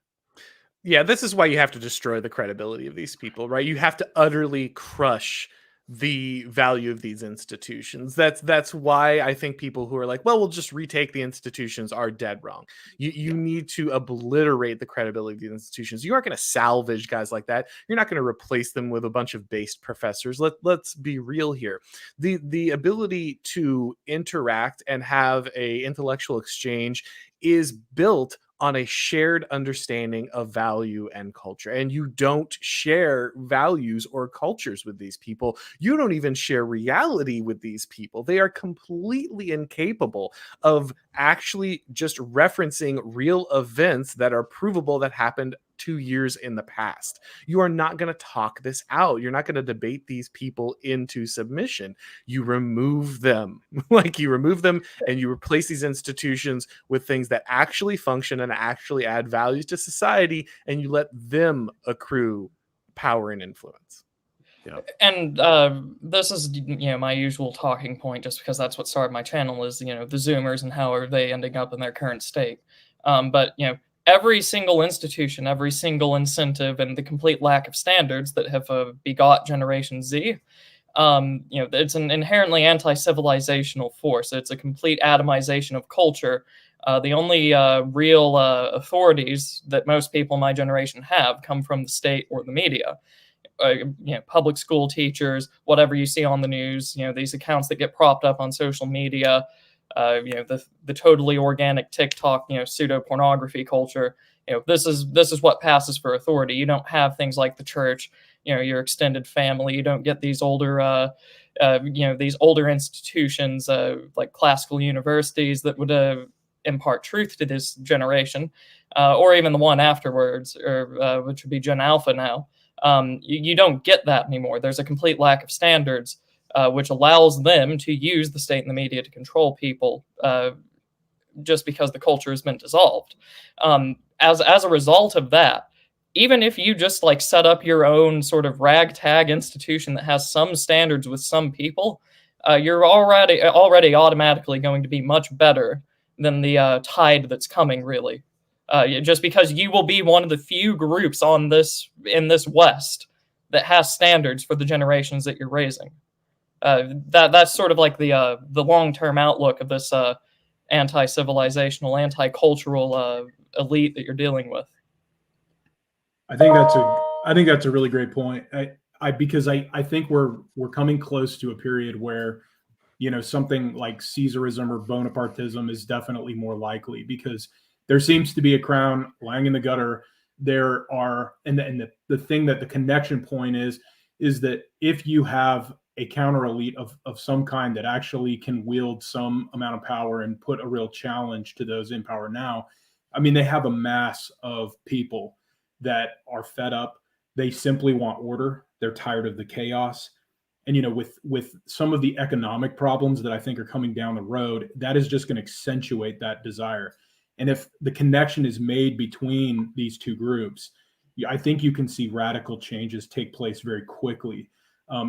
Yeah, this is why you have to destroy the credibility of these people, right? You have to utterly crush the value of these institutions. That's why I think people who are like, well, we'll just retake the institutions, are dead wrong. You need to obliterate the credibility of these institutions. You aren't going to salvage guys like that. You're not going to replace them with a bunch of based professors. Let's be real here. The ability to interact and have a intellectual exchange is built on a shared understanding of value and culture. And you don't share values or cultures with these people. You don't even share reality with these people. They are completely incapable of actually just referencing real events that are provable that happened 2 years in the past. You are not going to talk this out. You're not going to debate these people into submission. You remove them. You remove them and you replace these institutions with things that actually function and actually add values to society, and you let them accrue power and influence. Yeah. And this is my usual talking point, just because that's what started my channel, is the Zoomers and how are they ending up in their current state. But every single institution, every single incentive, and the complete lack of standards that have begot Generation Z, it's an inherently anti-civilizational force. It's a complete atomization of culture. The only real authorities that most people in my generation have come from the state or the media. Public school teachers, whatever you see on the news, these accounts that get propped up on social media, the totally organic TikTok, pseudo pornography culture. This is what passes for authority. You don't have things like the church, your extended family. You don't get these older, these older institutions like classical universities that would impart truth to this generation, or even the one afterwards, or which would be Gen Alpha now. You don't get that anymore. There's a complete lack of standards, which allows them to use the state and the media to control people, just because the culture has been dissolved. As a result of that, even if you just set up your own sort of ragtag institution that has some standards with some people, you're already automatically going to be much better than the tide that's coming, really. Just because you will be one of the few groups in this West that has standards for the generations that you're raising. That's sort of like the long-term outlook of this anti-civilizational, anti-cultural elite that you're dealing with. I think that's a really great point. Because I think we're coming close to a period where something like Caesarism or Bonapartism is definitely more likely, because there seems to be a crown lying in the gutter. There are, and the thing that the connection point is that if you have a counter elite of some kind that actually can wield some amount of power and put a real challenge to those in power now, I mean, they have a mass of people that are fed up. They simply want order. They're tired of the chaos. And, with some of the economic problems that I think are coming down the road, that is just going to accentuate that desire. And if the connection is made between these two groups, I think you can see radical changes take place very quickly.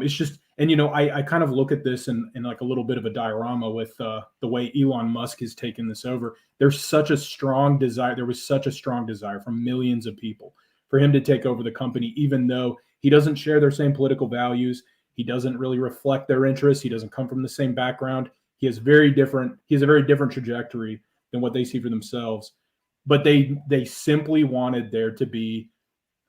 It's just, and I kind of look at this in like a little bit of a diorama with the way Elon Musk has taken this over. There's such a strong desire. There was such a strong desire from millions of people for him to take over the company, even though he doesn't share their same political values. He doesn't really reflect their interests. He doesn't come from the same background. He has a very different trajectory than what they see for themselves. But they simply wanted there to be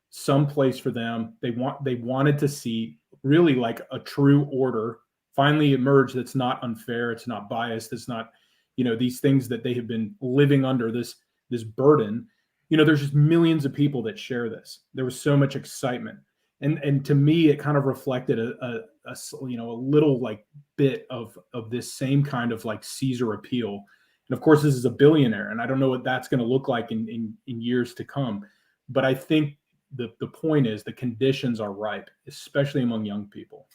some place for them. They wanted to see really like a true order finally emerge that's not unfair, it's not biased, it's not, these things that they have been living under, this burden. There's just millions of people that share this. There was so much excitement. And to me, it kind of reflected a little like bit of this same kind of like Caesar appeal. And of course, this is a billionaire, and I don't know what that's going to look like in years to come. But I think the point is the conditions are ripe, especially among young people.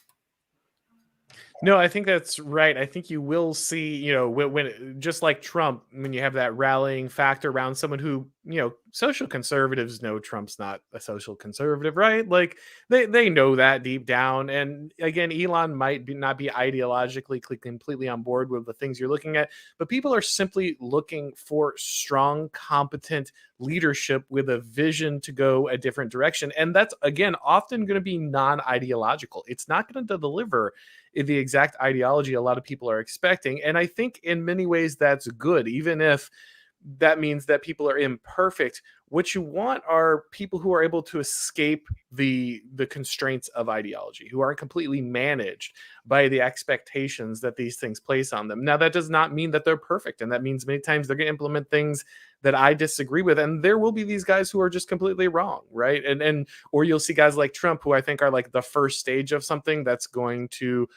No, I think that's right. I think you will see, when just like Trump, when you have that rallying factor around someone who, social conservatives know Trump's not a social conservative, right? Like they know that deep down. And again, Elon might not be ideologically completely on board with the things you're looking at, but people are simply looking for strong, competent leadership with a vision to go a different direction. And that's, again, often going to be non-ideological. It's not going to deliver the exact ideology a lot of people are expecting. And I think in many ways that's good, even if that means that people are imperfect. What you want are people who are able to escape the constraints of ideology, who aren't completely managed by the expectations that these things place on them. Now, that does not mean that they're perfect. And that means many times they're going to implement things that I disagree with. And there will be these guys who are just completely wrong, right? Or you'll see guys like Trump, who I think are like the first stage of something that's going to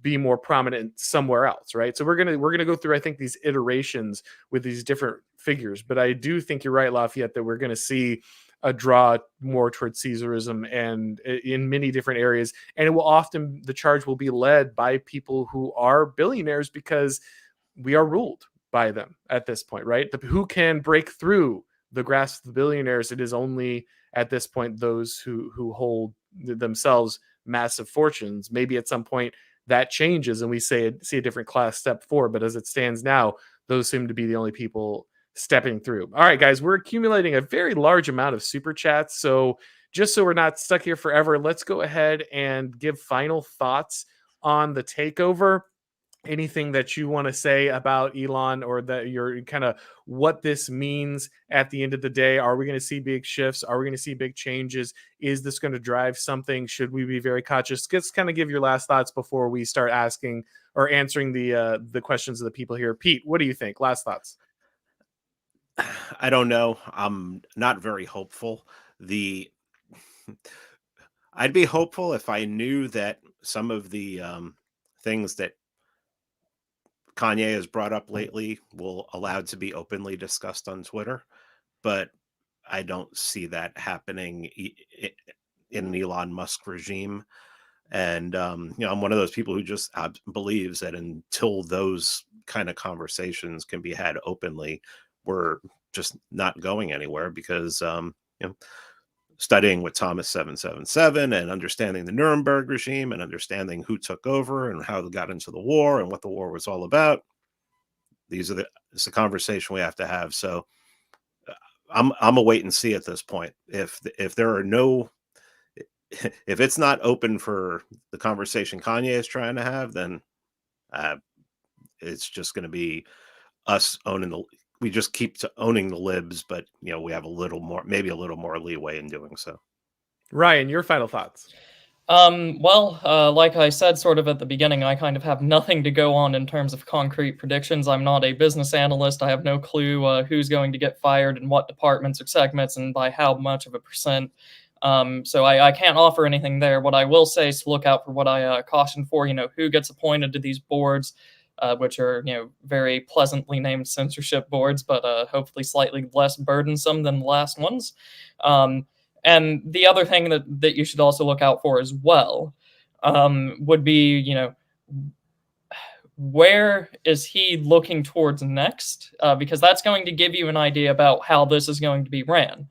be more prominent somewhere else, right? So we're gonna go through, I think, these iterations with these different figures. But I do think you're right, Lafayette, that we're going to see a draw more towards Caesarism and in many different areas. And it will often, the charge will be led by people who are billionaires because we are ruled by them at this point, right? Who can break through the grasp of the billionaires? It is only at this point those who hold themselves massive fortunes. Maybe at some point that changes and we see a different class step forward. But as it stands now, those seem to be the only people stepping through. All right, guys, we're accumulating a very large amount of super chats. So just so we're not stuck here forever, let's go ahead and give final thoughts on the takeover. Anything that you want to say about Elon, or that you're kind of what this means at the end of the day? Are we going to see big shifts? Are we going to see big changes? Is this going to drive something? Should we be very cautious? Just kind of give your last thoughts before we start asking or answering the questions of the people here. Pete, what do you think? Last thoughts. I don't know. I'm not very hopeful. I'd be hopeful if I knew that some of the things that Kanye has brought up lately will allowed to be openly discussed on Twitter, but I don't see that happening in an Elon Musk regime. And I'm one of those people who just believes that until those kind of conversations can be had openly, we're just not going anywhere, because studying with Thomas 777 and understanding the Nuremberg regime and understanding who took over and how they got into the war and what the war was all about. It's a conversation we have to have. So I'm a wait and see at this point. If there are if it's not open for the conversation Kanye is trying to have, then it's just going to be us we just keep owning the libs, but we have maybe a little more leeway in doing so. Ryan, your final thoughts. Like I said sort of at the beginning, I kind of have nothing to go on in terms of concrete predictions. I'm not a business analyst. I have no clue who's going to get fired in what departments or segments and by how much of a percent. So I can't offer anything there. What I will say is to look out for what I cautioned for, who gets appointed to these boards, which are, very pleasantly named censorship boards, but hopefully slightly less burdensome than the last ones. And the other thing that you should also look out for as well would be, where is he looking towards next? Because that's going to give you an idea about how this is going to be ran.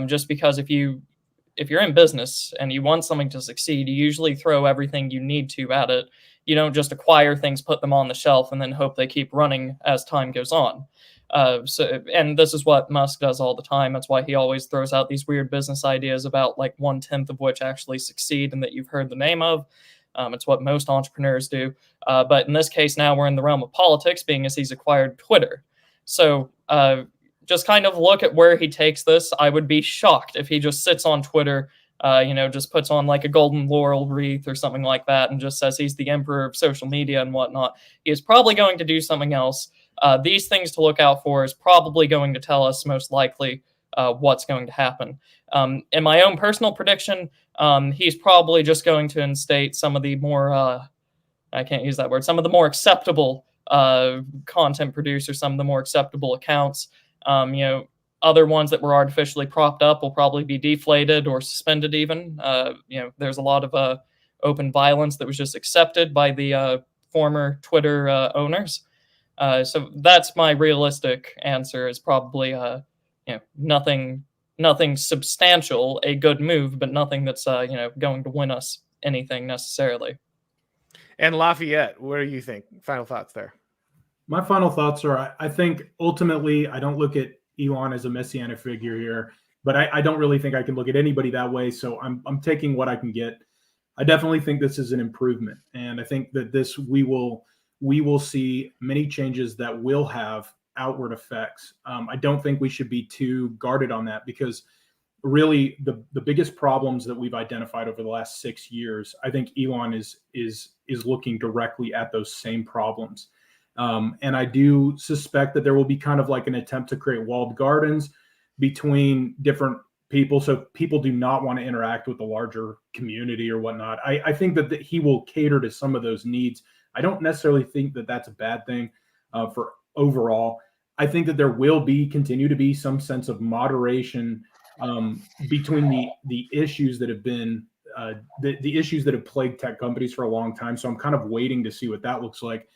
Just because if you're in business and you want something to succeed, you usually throw everything you need to at it. You don't just acquire things, put them on the shelf, and then hope they keep running as time goes on. And this is what Musk does all the time. That's why he always throws out these weird business ideas, about like 1/10 of which actually succeed and that you've heard the name of. It's what most entrepreneurs do. But in this case, now we're in the realm of politics, being as he's acquired Twitter. So just kind of look at where he takes this. I would be shocked if he just sits on Twitter, just puts on like a golden laurel wreath or something like that and just says he's the emperor of social media and whatnot. He is probably going to do something else. These things to look out for is probably going to tell us most likely what's going to happen. In my own personal prediction, he's probably just going to instate some of the more, I can't use that word, some of the more acceptable content producers, some of the more acceptable accounts. Other ones that were artificially propped up will probably be deflated or suspended even. There's a lot of open violence that was just accepted by the former Twitter owners. So that's my realistic answer, is probably nothing substantial, a good move, but nothing that's going to win us anything necessarily. And Lafayette, what do you think? Final thoughts there? My final thoughts are, I think ultimately I don't look at Elon as a messianic figure here, but I don't really think I can look at anybody that way. So I'm taking what I can get. I definitely think this is an improvement, and I think that we will see many changes that will have outward effects. I don't think we should be too guarded on that, because really the biggest problems that we've identified over the last 6 years, I think Elon is looking directly at those same problems. And I do suspect that there will be kind of like an attempt to create walled gardens between different people. So people do not want to interact with the larger community or whatnot. I think that he will cater to some of those needs. I don't necessarily think that that's a bad thing for overall. I think that there will continue to be some sense of moderation between the issues that have been the issues that have plagued tech companies for a long time. So I'm kind of waiting to see what that looks like.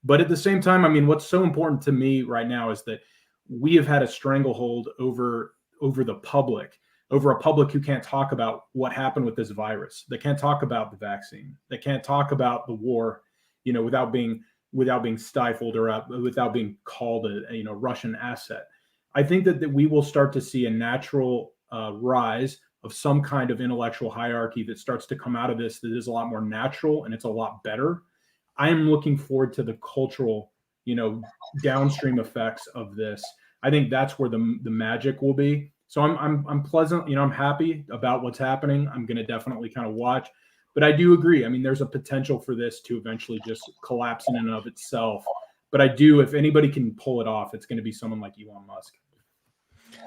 But at the same time, I mean, what's so important to me right now is that we have had a stranglehold over the public, over a public who can't talk about what happened with this virus. They can't talk about the vaccine. They can't talk about the war, without being stifled or without being called a Russian asset. I think that we will start to see a natural rise of some kind of intellectual hierarchy that starts to come out of this that is a lot more natural and it's a lot better. I am looking forward to the cultural, downstream effects of this. I think that's where the magic will be. So I'm pleasant, I'm happy about what's happening. I'm going to definitely kind of watch, but I do agree. I mean, there's a potential for this to eventually just collapse in and of itself. But if anybody can pull it off, it's going to be someone like Elon Musk.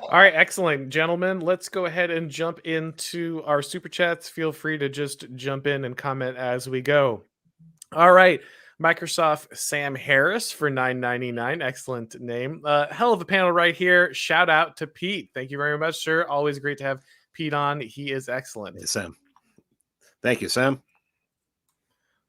All right, excellent, gentlemen. Let's go ahead and jump into our super chats. Feel free to just jump in and comment as we go. All right, Microsoft Sam Harris for $9.99. Excellent name. Hell of a panel right here. Shout out to Pete. Thank you very much, sir. Always great to have Pete on. He is excellent. Hey, Sam. Thank you, Sam.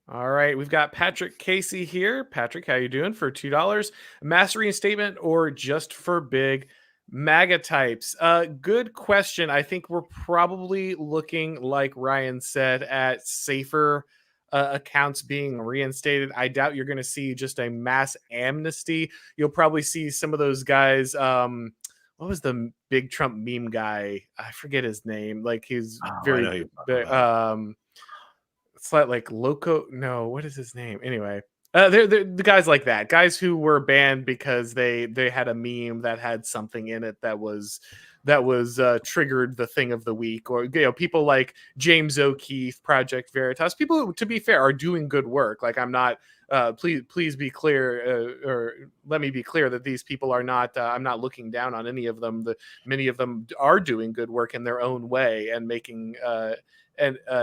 All right, we've got Patrick Casey here. Patrick, how you doing for $2? Mass reinstatement or just for big MAGA types? Good question. I think we're probably looking, like Ryan said, at safer accounts being reinstated. I doubt you're going to see just a mass amnesty. You'll probably see some of those guys. What was the big Trump meme guy? I forget his name. Like he's very big. It's like Loco. No, what is his name? Anyway, they're the guys like that. Guys who were banned because they had a meme that had something in it that was triggered the thing of the week, or people like James O'Keefe, Project Veritas, people who, to be fair, are doing good work. Like I'm not please be clear, or let me be clear that these people are not I'm not looking down on any of them. Many of them are doing good work in their own way and making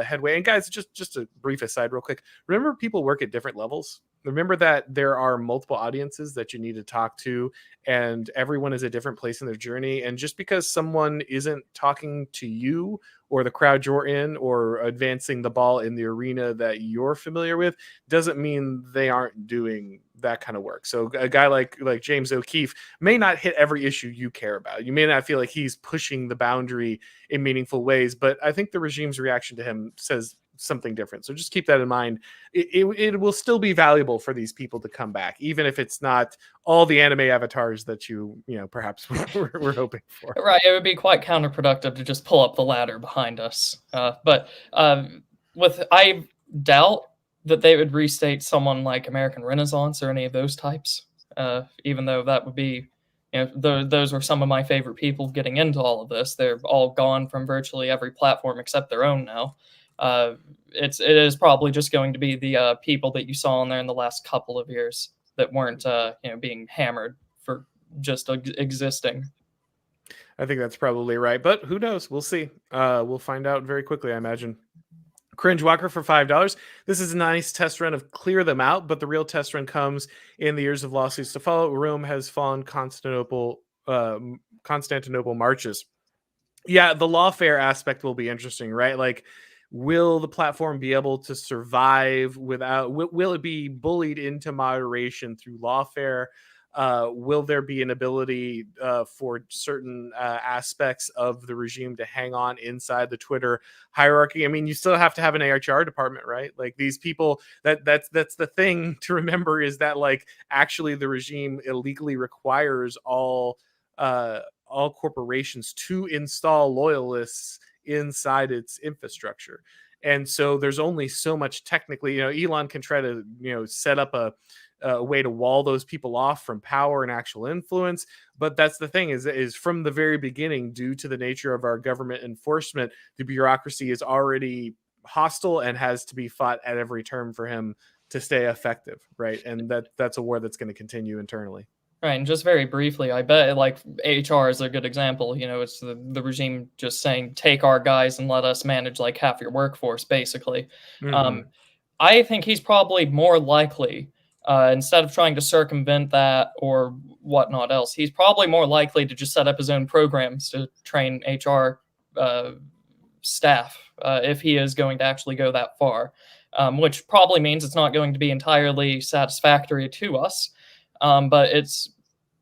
headway. And guys, just a brief aside real quick, remember people work at different levels. remember that there are multiple audiences that you need to talk to, and everyone is a different place in their journey. And just because someone isn't talking to you or the crowd you're in or advancing the ball in the arena that you're familiar with doesn't mean they aren't doing that kind of work. So a guy like James O'Keefe may not hit every issue you care about. You may not feel like he's pushing the boundary in meaningful ways, but I think the regime's reaction to him says something different. So just keep that in mind. It will still be valuable for these people to come back, even if it's not all the anime avatars that you perhaps we're hoping for. Right, it would be quite counterproductive to just pull up the ladder behind us. But I doubt that they would restate someone like American Renaissance or any of those types. Even though that would be, those were some of my favorite people getting into all of this. They're all gone from virtually every platform except their own now. It is probably just going to be the people that you saw in there in the last couple of years that weren't being hammered for just existing. I think that's probably right, but who knows? We'll see. We'll find out very quickly, I imagine. Cringe Walker for $5. This is a nice test run of Clear Them Out, but the real test run comes in the years of lawsuits to follow. Rome has fallen, Constantinople marches. Yeah, the lawfare aspect will be interesting, right? Like, will the platform be able to survive without? Will it be bullied into moderation through lawfare? Will there be an ability for certain aspects of the regime to hang on inside the Twitter hierarchy? I mean, you still have to have an AHR department, right? Like, these people, that's the thing to remember, is that like actually the regime illegally requires all corporations to install loyalists inside its infrastructure. And so there's only so much technically, Elon can try to, set up a way to wall those people off from power and actual influence. But that's the thing, is from the very beginning, due to the nature of our government enforcement, the bureaucracy is already hostile and has to be fought at every turn for him to stay effective. Right. And that's a war that's going to continue internally. Right, and just very briefly, I bet like HR is a good example. It's the regime just saying, take our guys and let us manage like half your workforce, basically. Mm-hmm. I think he's probably more likely, instead of trying to circumvent that or whatnot else, he's probably more likely to just set up his own programs to train HR staff if he is going to actually go that far, which probably means it's not going to be entirely satisfactory to us. But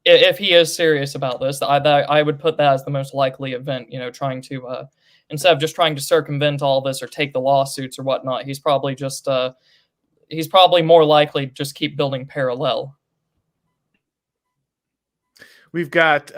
if he is serious about this, I would put that as the most likely event. Trying to instead of just trying to circumvent all this or take the lawsuits or whatnot, he's probably more likely to just keep building parallel. We've got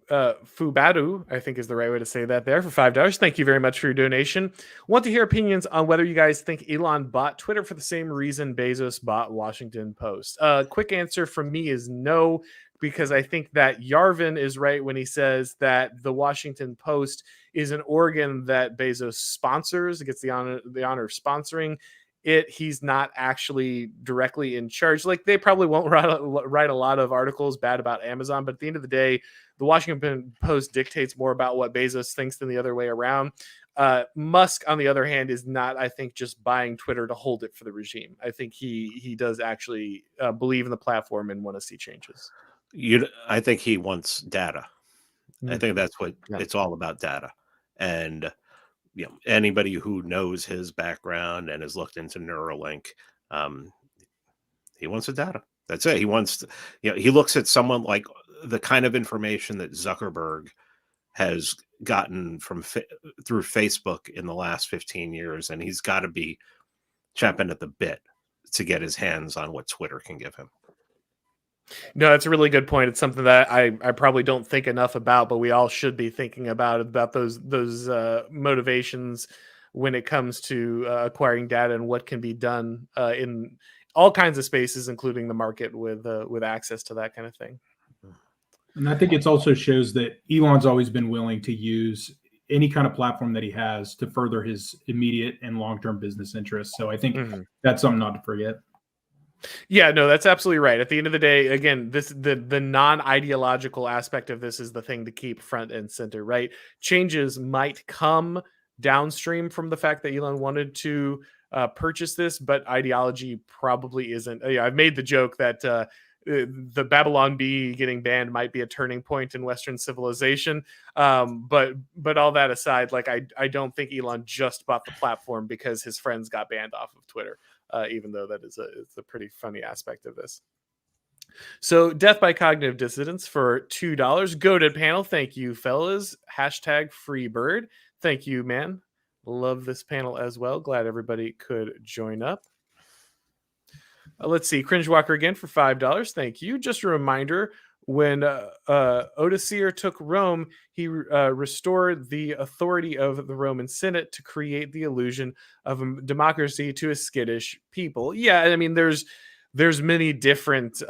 Fubadu, I think is the right way to say that, there, for $5. Thank you very much for your donation. Want to hear opinions on whether you guys think Elon bought Twitter for the same reason Bezos bought Washington Post? Quick answer from me is no, because I think that Yarvin is right when he says that the Washington Post is an organ that Bezos sponsors. It gets the honor of sponsoring it. He's not actually directly in charge. Like, they probably won't write a lot of articles bad about Amazon, but at the end of the day, the Washington Post dictates more about what Bezos thinks than the other way around. Musk, on the other hand, is not, I think, just buying Twitter to hold it for the regime. I think he does actually believe in the platform and want to see changes. I think he wants data. I think that's what it's all about, data. And anybody who knows his background and has looked into Neuralink, he wants the data. That's it. He wants to, he looks at someone like the kind of information that Zuckerberg has gotten through Facebook in the last 15 years, and he's got to be champing at the bit to get his hands on what Twitter can give him. No, that's a really good point. It's something that I probably don't think enough about, but we all should be thinking about those motivations when it comes to acquiring data and what can be done in all kinds of spaces, including the market with access to that kind of thing. And I think it also shows that Elon's always been willing to use any kind of platform that he has to further his immediate and long-term business interests. So I think that's something not to forget. Yeah, no, that's absolutely right. At the end of the day, again, the non-ideological aspect of this is the thing to keep front and center, right? Changes might come downstream from the fact that Elon wanted to purchase this, but ideology probably isn't. I've made the joke that the Babylon Bee getting banned might be a turning point in Western civilization. But all that aside, like I don't think Elon just bought the platform because his friends got banned off of Twitter, even though that is a pretty funny aspect of this. So Death by Cognitive Dissidence for $2. Goated panel. Thank you, fellas. Hashtag Freebird. Thank you, man. Love this panel as well. Glad everybody could join up. Let's see. Cringewalker again for $5. Thank you. Just a reminder, when Odysseus took Rome, he restored the authority of the Roman Senate to create the illusion of a democracy to a skittish people. Yeah, I mean, there's many different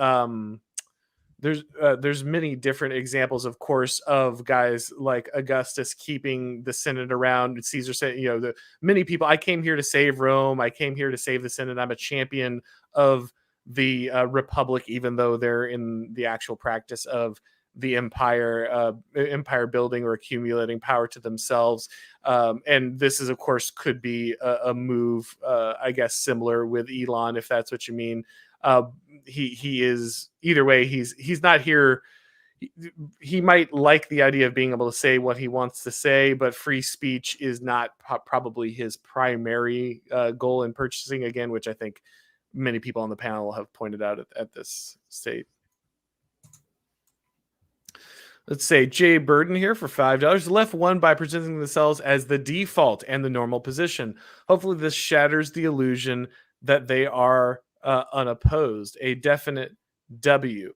there's many different examples, of course, of guys like Augustus keeping the Senate around. Caesar said, the many people, I came here to save Rome. I came here to save the Senate. I'm a champion of the Republic, even though they're in the actual practice of the empire building or accumulating power to themselves. And this is, of course, could be a move, I guess, similar with Elon, if that's what you mean. He is, either way, he's not here. He might like the idea of being able to say what he wants to say, but free speech is not probably his primary goal in purchasing, again, which I think many people on the panel have pointed out at this state. Let's say Jay Burden here for $5. The left won by presenting themselves as the default and the normal position. Hopefully this shatters the illusion that they are unopposed. A definite W.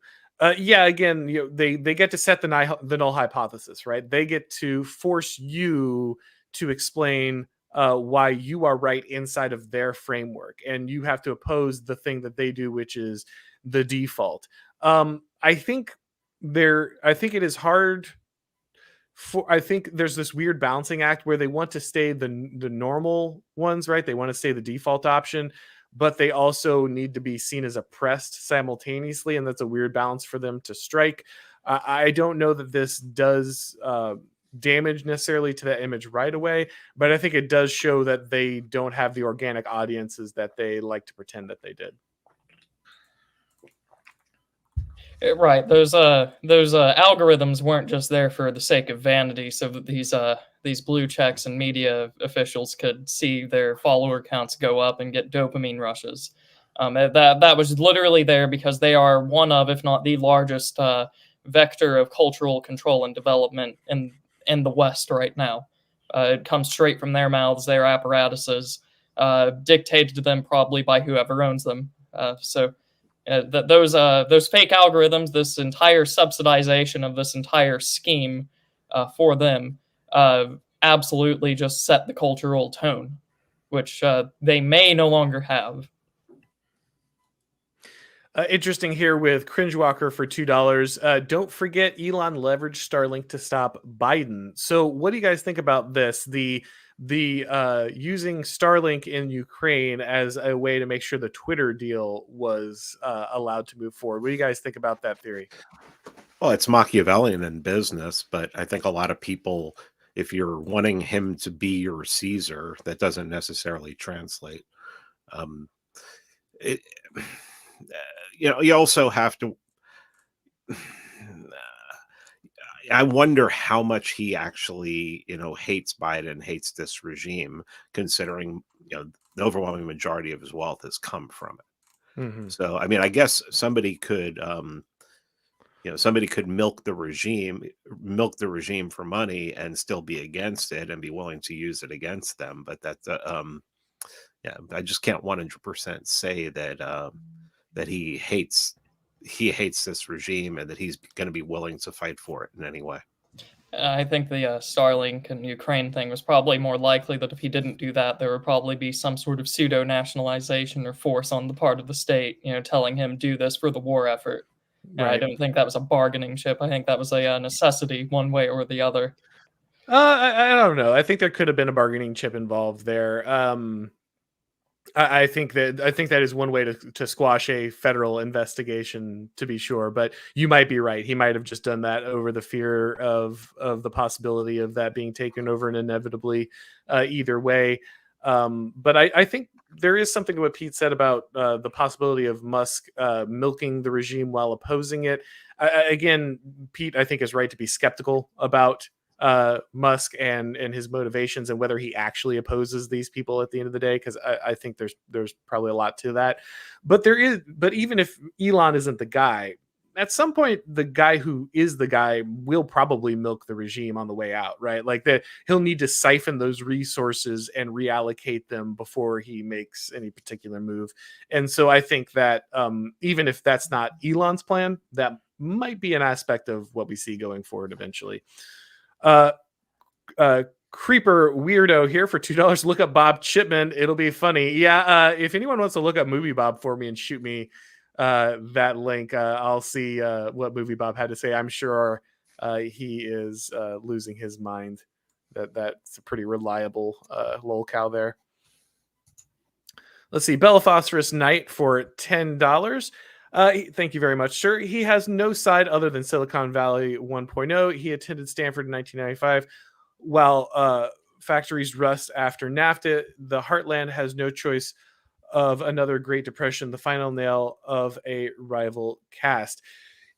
Yeah, again, they get to set the null hypothesis, right? They get to force you to explain why you are right inside of their framework, and you have to oppose the thing that they do, which is the default. I think it is hard. I think there's this weird balancing act where they want to stay the normal ones, right? They want to stay the default option, but they also need to be seen as oppressed simultaneously, and that's a weird balance for them to strike. I don't know that this does damage necessarily to that image right away, but I think it does show that they don't have the organic audiences that they like to pretend that they did. Right. Those algorithms weren't just there for the sake of vanity, so that these blue checks and media officials could see their follower counts go up and get dopamine rushes. That was literally there because they are one of, if not the largest vector of cultural control and development in the West right now. It comes straight from their mouths, their apparatuses, dictated to them probably by whoever owns them. Those fake algorithms, this entire subsidization of this entire scheme for them, absolutely just set the cultural tone, which they may no longer have. Interesting here with Cringewalker for $2. Don't forget Elon leveraged Starlink to stop Biden. So what do you guys think about this? The using Starlink in Ukraine as a way to make sure the Twitter deal was allowed to move forward. What do you guys think about that theory? Well, it's Machiavellian in business, but I think a lot of people, if you're wanting him to be your Caesar, that doesn't necessarily translate. You also have to. I wonder how much he actually, hates Biden, hates this regime, considering, the overwhelming majority of his wealth has come from it. Mm-hmm. So, I mean, I guess somebody could, milk the regime for money and still be against it and be willing to use it against them. But that's, I just can't 100% say that he hates this regime and that he's going to be willing to fight for it in any way. I think the Starlink and Ukraine thing was probably more likely that if he didn't do that, there would probably be some sort of pseudo-nationalization or force on the part of the state, telling him do this for the war effort. Right. I don't think that was a bargaining chip. I think that was a necessity one way or the other. I don't know. I think there could have been a bargaining chip involved there. I think that is one way to squash a federal investigation, to be sure. But you might be right. He might have just done that over the fear of the possibility of that being taken over and inevitably either way. But I think there is something to what Pete said about the possibility of Musk milking the regime while opposing it. Again, Pete, I think, is right to be skeptical about Musk and his motivations and whether he actually opposes these people at the end of the day, because I think there's probably a lot to that. But even if Elon isn't the guy, at some point the guy who is the guy will probably milk the regime on the way out, right? Like that he'll need to siphon those resources and reallocate them before he makes any particular move. And so I think that even if that's not Elon's plan, that might be an aspect of what we see going forward eventually. Creeper Weirdo here for $2. Look up Bob Chipman. It'll be funny. Yeah. If anyone wants to look up Movie Bob for me and shoot me that link, I'll see what Movie Bob had to say. I'm sure he is losing his mind. That's a pretty reliable lolcow there. Let's see. Bellaphosphorus Knight for $10. Thank you very much, sir. He has no side other than Silicon Valley 1.0. He attended Stanford in 1995. While factories rust after NAFTA, the heartland has no choice of another Great Depression, the final nail of a rival caste.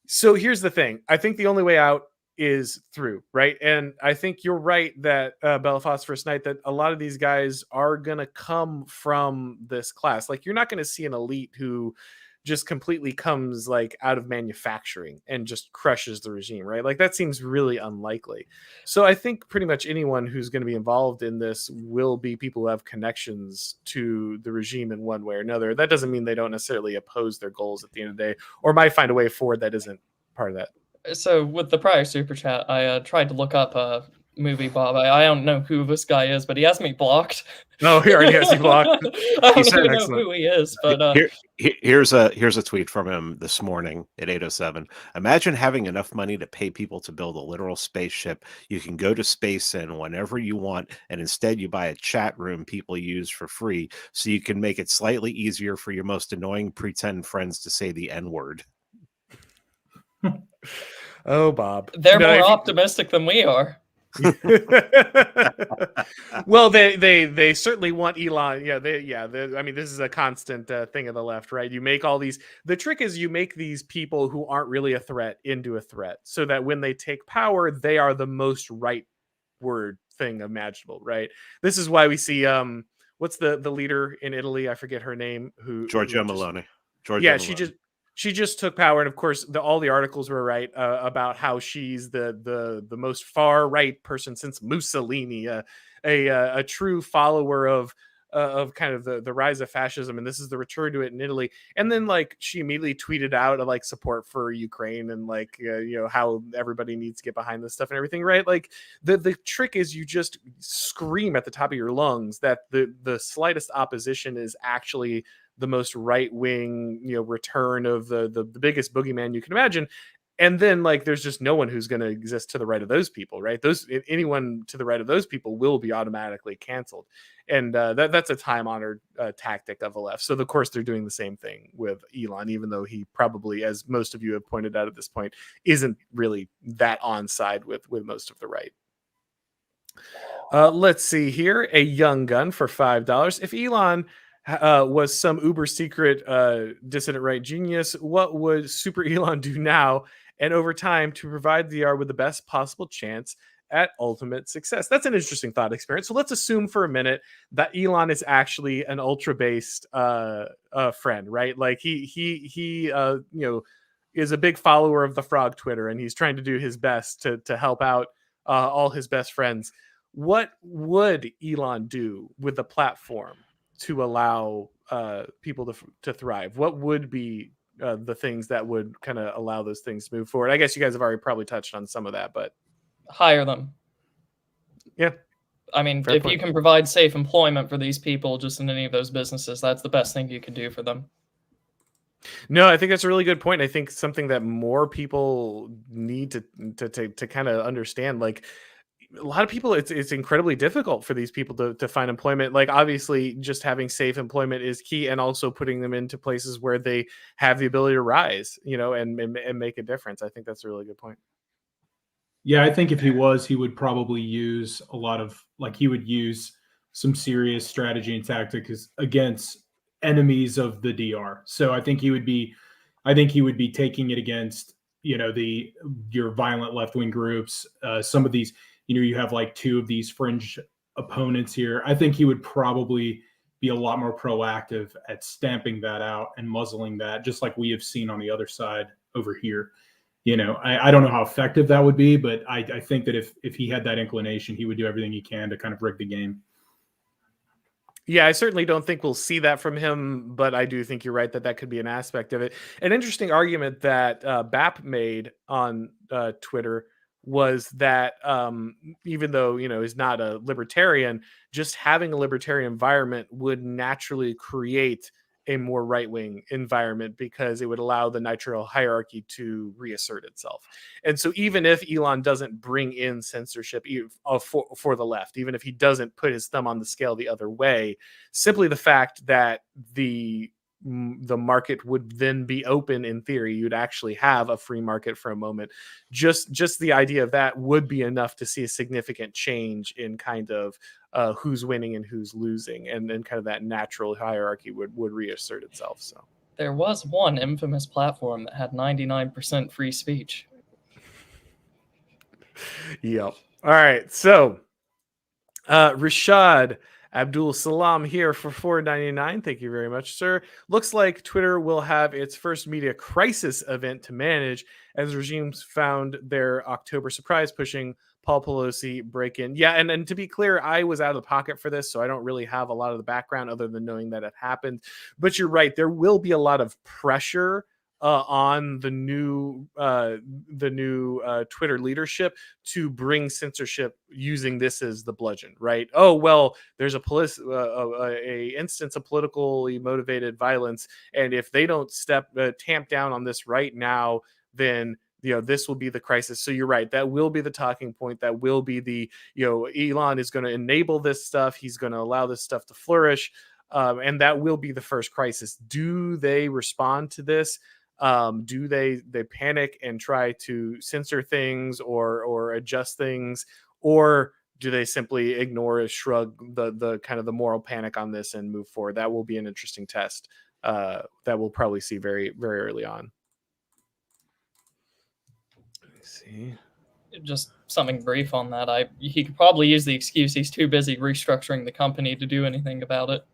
So here's the thing. I think the only way out is through, right? And I think you're right that Bellaphosphorus Knight, that a lot of these guys are going to come from this class. Like, you're not going to see an elite who just completely comes like out of manufacturing and just crushes the regime, right? Like, that seems really unlikely. So I think pretty much anyone who's going to be involved in this will be people who have connections to the regime in one way or another. That doesn't mean they don't necessarily oppose their goals at the end of the day, or might find a way forward that isn't part of that. So with the prior super chat, I tried to look up Movie Bob. I don't know who this guy is, but he has me blocked. Oh, he already has you blocked. I don't even know who he is, but here's a tweet from him this morning at 8:07. Imagine having enough money to pay people to build a literal spaceship you can go to space in whenever you want, and instead you buy a chat room people use for free so you can make it slightly easier for your most annoying pretend friends to say the N-word. Oh, Bob. They're more optimistic than we are. Well, they certainly want Elon. I mean, this is a constant thing of the left, right? You make all these. The trick is you make these people who aren't really a threat into a threat, so that when they take power, they are the most right-word thing imaginable, right? This is why we see what's the leader in Italy? I forget her name. Giorgia Meloni. She just took power, and of course, all the articles were right about how she's the most far right person since Mussolini, a true follower of kind of the rise of fascism, and this is the return to it in Italy. And then like she immediately tweeted out like support for Ukraine and like how everybody needs to get behind this stuff and everything, right? Like the trick is you just scream at the top of your lungs that the slightest opposition is actually the most right-wing, return of the biggest boogeyman you can imagine. And then like, there's just no one who's going to exist to the right of those people, right? Anyone to the right of those people will be automatically canceled. And that's a time-honored tactic of the left. So of course they're doing the same thing with Elon, even though he probably, as most of you have pointed out at this point, isn't really that on side with most of the right. Let's see here. A young gun for $5. If Elon was some uber secret dissident right genius, what would super Elon do now and over time to provide the R with the best possible chance at ultimate success? That's an interesting thought experiment. So let's assume for a minute that Elon is actually an ultra based friend, right? Like he is a big follower of the frog Twitter, and he's trying to do his best to help out all his best friends. What would Elon do with the platform to allow people to thrive? What would be the things that would kind of allow those things to move forward? I guess you guys have already probably touched on some of that, but hire them. Yeah. I mean, if you can provide safe employment for these people just in any of those businesses, that's the best thing you can do for them. No, I think that's a really good point. I think something that more people need to kind of understand, like, a lot of people, it's incredibly difficult for these people to find employment. Like, obviously just having safe employment is key, and also putting them into places where they have the ability to rise, and make a difference. I think that's a really good point. Yeah, I think if he would probably use a lot of, like, he would use some serious strategy and tactics against enemies of the DR. So I think he would be taking it against, your violent left-wing groups. Some of these, you have like two of these fringe opponents here. I think he would probably be a lot more proactive at stamping that out and muzzling that, just like we have seen on the other side over here. I don't know how effective that would be, but I think that if he had that inclination, he would do everything he can to kind of rig the game. Yeah, I certainly don't think we'll see that from him, but I do think you're right that could be an aspect of it. An interesting argument that BAP made on Twitter was that even though he's not a libertarian, just having a libertarian environment would naturally create a more right-wing environment because it would allow the nitro hierarchy to reassert itself. And so even if Elon doesn't bring in censorship for the left, even if he doesn't put his thumb on the scale the other way, simply the fact that the market would then be open, in theory, you'd actually have a free market for a moment. Just the idea of that would be enough to see a significant change in kind of who's winning and who's losing, and then kind of that natural hierarchy would reassert itself. So there was one infamous platform that had 99% free speech. Yep. All right. So Rashad Abdul Salam here for $4.99. Thank you very much, sir. Looks like Twitter will have its first media crisis event to manage as regimes found their October surprise pushing Paul Pelosi break-in. Yeah, and to be clear, I was out of the pocket for this, so I don't really have a lot of the background other than knowing that it happened. But you're right, there will be a lot of pressure on the new Twitter leadership to bring censorship using this as the bludgeon, right? Oh, well, there's a instance of politically motivated violence, and if they don't tamp down on this right now, then this will be the crisis. So you're right, that will be the talking point. That will be the Elon is going to enable this stuff. He's going to allow this stuff to flourish, and that will be the first crisis. Do they respond to this? Do they panic and try to censor things or adjust things, or do they simply ignore or shrug the kind of the moral panic on this and move forward? That will be an interesting test that we'll probably see very, very early on. Let me see. Just something brief on that. He could probably use the excuse he's too busy restructuring the company to do anything about it.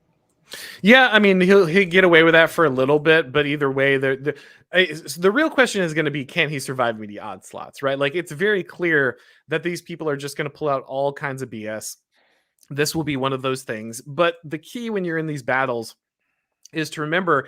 Yeah, I mean, he'll get away with that for a little bit, but either way, the real question is going to be, can he survive media onslaughts, right? Like, it's very clear that these people are just going to pull out all kinds of BS. This will be one of those things. But the key when you're in these battles is to remember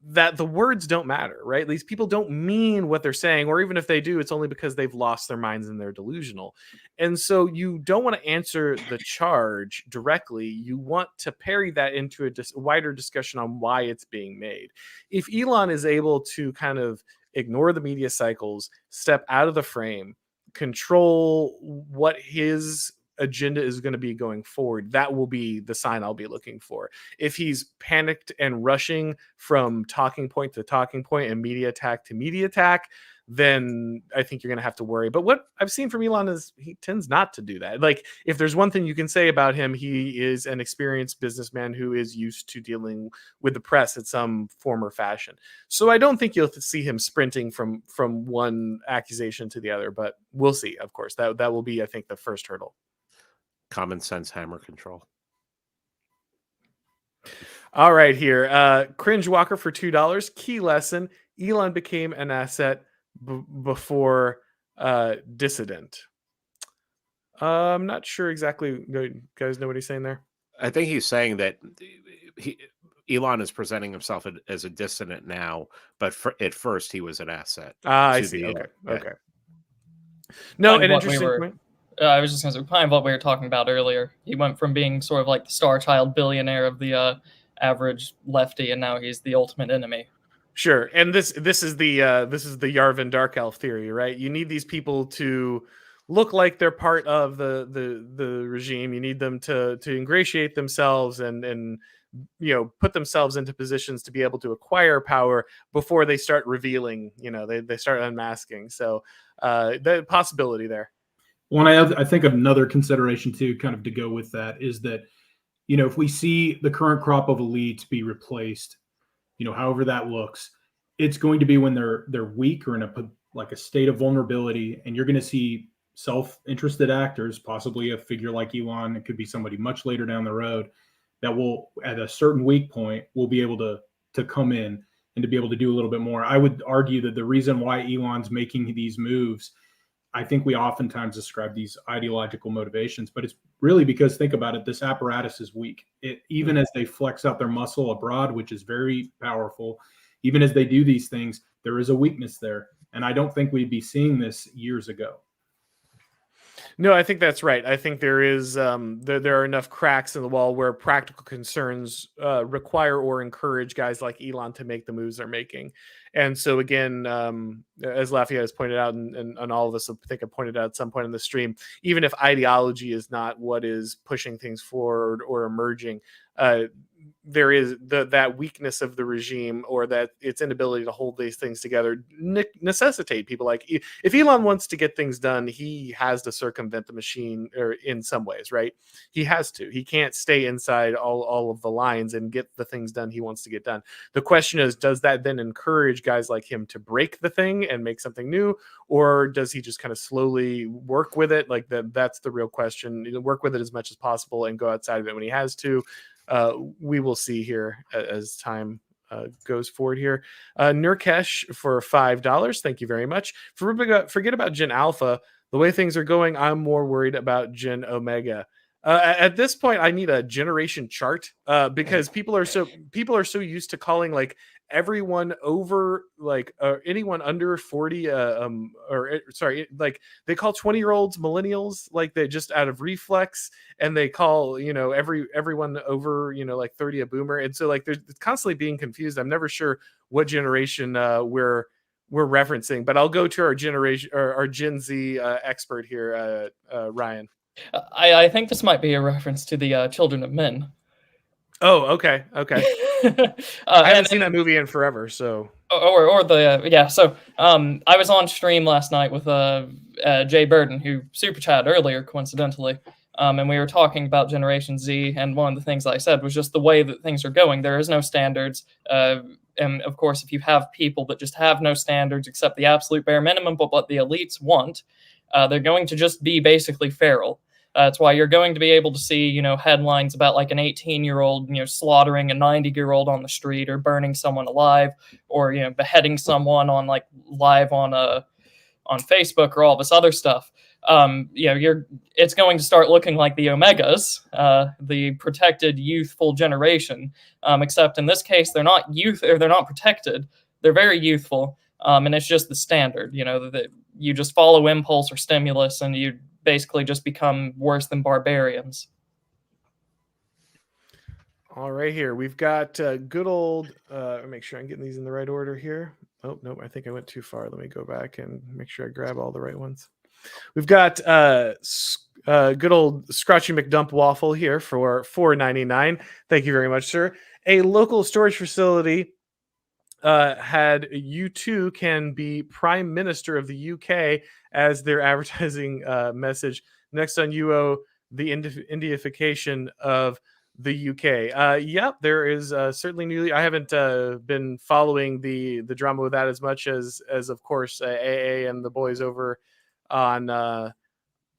that the words don't matter, right? These people don't mean what they're saying, or even if they do, it's only because they've lost their minds and they're delusional. And so you don't want to answer the charge directly. You want to parry that into a wider discussion on why it's being made. If Elon is able to kind of ignore the media cycles, step out of the frame, control what his agenda is going to be going forward, that will be the sign I'll be looking for. If he's panicked and rushing from talking point to talking point and media attack to media attack, then I think you're going to have to worry. But what I've seen from Elon is he tends not to do that. Like, if there's one thing you can say about him, he is an experienced businessman who is used to dealing with the press in some form or fashion. So I don't think you'll see him sprinting from one accusation to the other, but we'll see. Of course, that will be, I think, the first hurdle. Common sense hammer control. All right, here. Cringe Walker for $2. Key lesson: Elon became an asset before dissident. I'm not sure exactly. You guys know what he's saying there? I think he's saying that Elon is presenting himself as a dissident now, but at first he was an asset. I see. Okay. No, an interesting point. I was just going to say, kind of what we were talking about earlier. He went from being sort of like the star child billionaire of the average lefty, and now he's the ultimate enemy. Sure, and this is the Yarvin Dark Elf theory, right? You need these people to look like they're part of the regime. You need them to ingratiate themselves and put themselves into positions to be able to acquire power before they start revealing. They start unmasking. So the possibility there. Well, I think another consideration too, kind of to go with that, is that if we see the current crop of elites be replaced, however that looks, it's going to be when they're weak or in a state of vulnerability, and you're going to see self-interested actors, possibly a figure like Elon. It could be somebody much later down the road that will, at a certain weak point, will be able to come in and to be able to do a little bit more. I would argue that the reason why Elon's making these moves, I think we oftentimes describe these ideological motivations, but it's really because, think about it, this apparatus is weak. Even as they flex out their muscle abroad, which is very powerful, even as they do these things, there is a weakness there. And I don't think we'd be seeing this years ago. No, I think that's right. I think there is there are enough cracks in the wall where practical concerns require or encourage guys like Elon to make the moves they're making. And so again, as Lafayette has pointed out, and all of us, I think I pointed out at some point in the stream, even if ideology is not what is pushing things forward or emerging, there is that weakness of the regime, or that its inability to hold these things together, necessitate people like, if Elon wants to get things done, he has to circumvent the machine, or in some ways, right? He has to. He can't stay inside all of the lines and get the things done he wants to get done. The question is, does that then encourage guys like him to break the thing and make something new, or does he just kind of slowly work with it? Like that's the real question. Work with it as much as possible and go outside of it when he has to. We will see here as time goes forward here. Nurkesh for $5. Thank you very much. Forget about Gen Alpha. The way things are going, I'm more worried about Gen Omega. At this point, I need a generation chart because people are so used to calling like everyone over anyone under 40 like they call 20-year-olds millennials, like they just out of reflex, and they call everyone over like 30 a boomer, and so like they're constantly being confused. I'm never sure what generation we're referencing, but I'll go to our generation or our Gen Z expert here, Ryan. I think this might be a reference to the Children of Men. Oh, okay. I haven't seen that movie in forever, so. Or the So I was on stream last night with Jay Burden, who super chatted earlier, coincidentally, and we were talking about Generation Z. And one of the things I said was just the way that things are going. There is no standards, and of course, if you have people that just have no standards except the absolute bare minimum, but what the elites want, they're going to just be basically feral. That's why you're going to be able to see, headlines about like an 18-year-old, slaughtering a 90-year-old on the street, or burning someone alive, or beheading someone on like live on Facebook, or all this other stuff. It's going to start looking like the Omegas, the protected youthful generation. Except in this case, they're not youth, or they're not protected. They're very youthful, and it's just the standard. That you just follow impulse or stimulus, and you basically just become worse than barbarians. All right, here we've got good old. Make sure I'm getting these in the right order here. Oh no, I think I went too far. Let me go back and make sure I grab all the right ones. We've got good old Scratchy McDump waffle here for $4.99. Thank you very much, sir. A local storage facility had you too can be Prime Minister of the UK as their advertising message. Next on UO, the Indiification of the UK. Yep, there is certainly newly. I haven't been following the drama with that as much as of course AA and the boys over on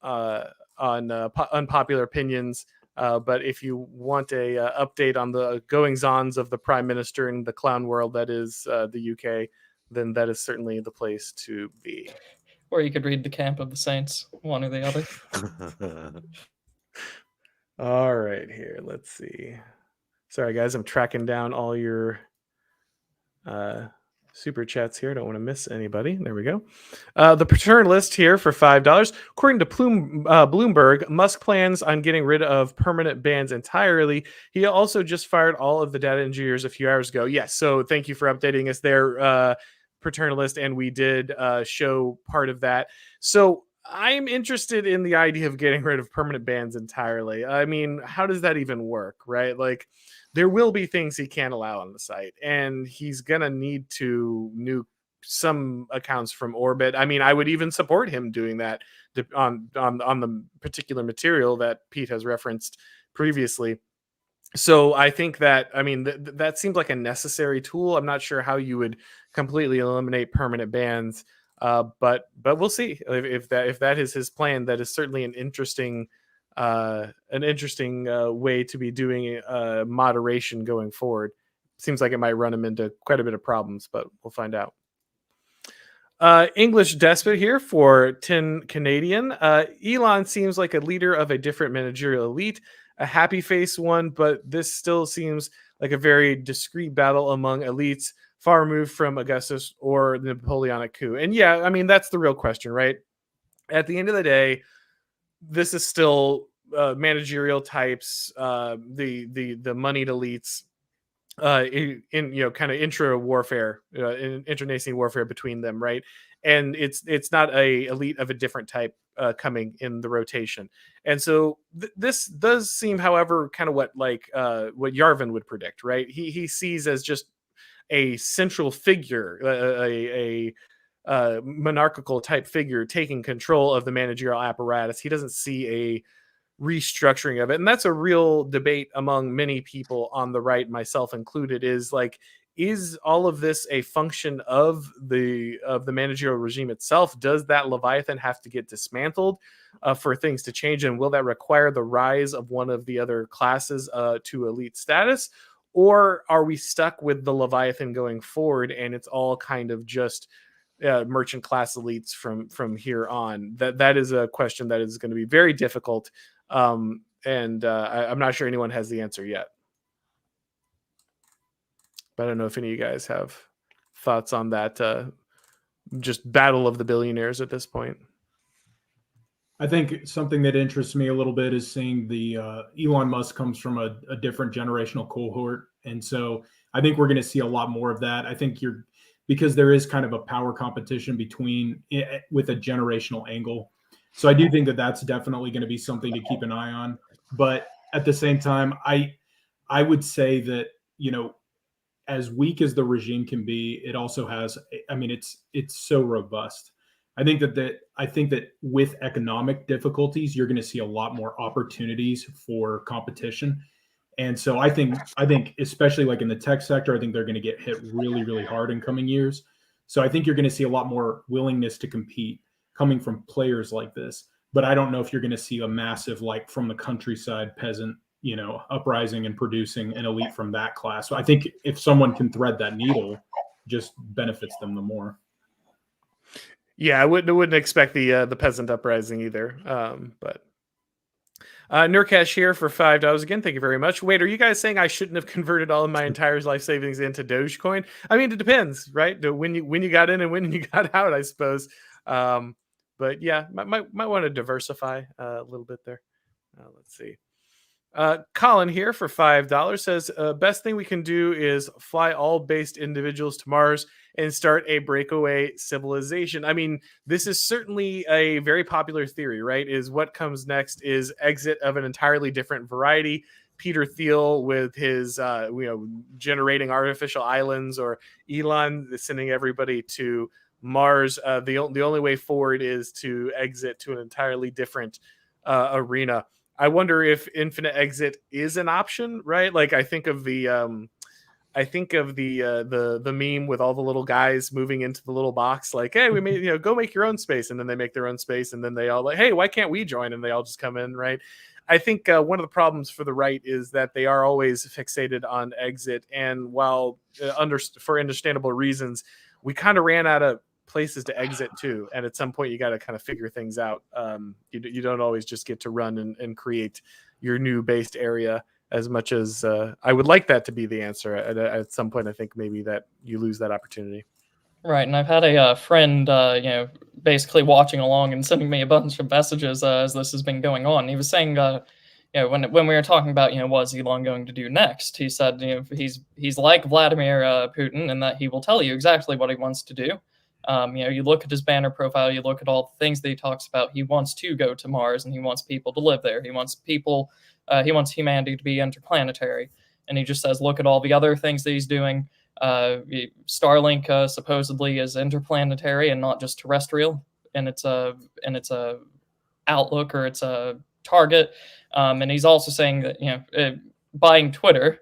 Unpopular Opinions. But if you want a update on the goings-ons of the Prime Minister in the clown world that is the UK, then that is certainly the place to be. Or you could read The Camp of the Saints, one or the other. All right, here, let's see. Sorry, guys, I'm tracking down all your super chats here. Don't want to miss anybody. There we go. The paternalist here for $5. According to Bloomberg, Musk plans on getting rid of permanent bans entirely. He also just fired all of the data engineers a few hours ago. Yes, so thank you for updating us there, paternalist, and we did show part of that. So I'm interested in the idea of getting rid of permanent bans entirely. I mean, how does that even work, right? Like, there will be things he can't allow on the site, and he's gonna need to nuke some accounts from orbit. I mean, I would even support him doing that on the particular material that Pete has referenced previously. So I think that, I mean, that seems like a necessary tool. I'm not sure how you would completely eliminate permanent bans, but we'll see if that is his plan. That is certainly an interesting way to be doing moderation going forward. Seems like it might run him into quite a bit of problems, but we'll find out. English Despot here for 10 Canadian. Elon seems like a leader of a different managerial elite, a happy face one, but this still seems like a very discreet battle among elites, far removed from Augustus or the Napoleonic coup. And yeah, I mean, that's the real question, right? At the end of the day, this is still managerial types, the moneyed elites, in kind of intra warfare, internecine warfare between them, right? And it's not a elite of a different type coming in the rotation. And so this does seem, however, kind of what Yarvin would predict, right? He sees as just a central figure, a monarchical type figure taking control of the managerial apparatus. He doesn't see a restructuring of it, and that's a real debate among many people on the right, myself included, is like, is all of this a function of the managerial regime itself? Does that Leviathan have to get dismantled for things to change, and will that require the rise of one of the other classes to elite status, or are we stuck with the Leviathan going forward and it's all kind of just merchant class elites from here on? That is a question that is going to be very difficult, and I'm not sure anyone has the answer yet. But I don't know if any of you guys have thoughts on that just battle of the billionaires at this point. I think something that interests me a little bit is seeing the Elon Musk comes from a different generational cohort. And so I think we're going to see a lot more of that. I think because there is kind of a power competition with a generational angle. So I do think that that's definitely going to be something to keep an eye on. But at the same time, I would say that, as weak as the regime can be, it also has, I mean, it's so robust. I think that with economic difficulties, you're going to see a lot more opportunities for competition. And so I think especially like in the tech sector, I think they're going to get hit really, really hard in coming years. So I think you're going to see a lot more willingness to compete coming from players like this. But I don't know if you're going to see a massive, like from the countryside peasant, uprising and producing an elite from that class. So I think if someone can thread that needle, just benefits them the more. Yeah, I wouldn't expect the peasant uprising either. But Nurkash here for $5 again. Thank you very much. Wait, are you guys saying I shouldn't have converted all of my entire life savings into Dogecoin? I mean, it depends, right? When you got in and when you got out, I suppose. But yeah, might want to diversify a little bit there. Let's see. Colin here for $5 says, best thing we can do is fly all based individuals to Mars and start a breakaway civilization. I mean, this is certainly a very popular theory, right? Is what comes next is exit of an entirely different variety. Peter Thiel with his, generating artificial islands, or Elon sending everybody to Mars. The only way forward is to exit to an entirely different arena. I wonder if infinite exit is an option, right? Like I think of the meme with all the little guys moving into the little box, like, hey, we made, go make your own space, and then they make their own space, and then they all like, hey, why can't we join? And they all just come in, right? I think one of the problems for the right is that they are always fixated on exit, and while for understandable reasons, we kind of ran out of places to exit to, and at some point you got to kind of figure things out. You don't always just get to run and create your new based area, as much as I would like that to be the answer. At some point I think maybe that you lose that opportunity. Right, and I've had a friend basically watching along and sending me a bunch of messages as this has been going on. He was saying when we were talking about what is Elon going to do next, he said he's like Vladimir Putin in that he will tell you exactly what he wants to do. You look at his banner profile, you look at all the things that he talks about. He wants to go to Mars, and he wants people to live there. He wants humanity to be interplanetary. And he just says, look at all the other things that he's doing. Starlink supposedly is interplanetary and not just terrestrial in its outlook or its target. And he's also saying that buying Twitter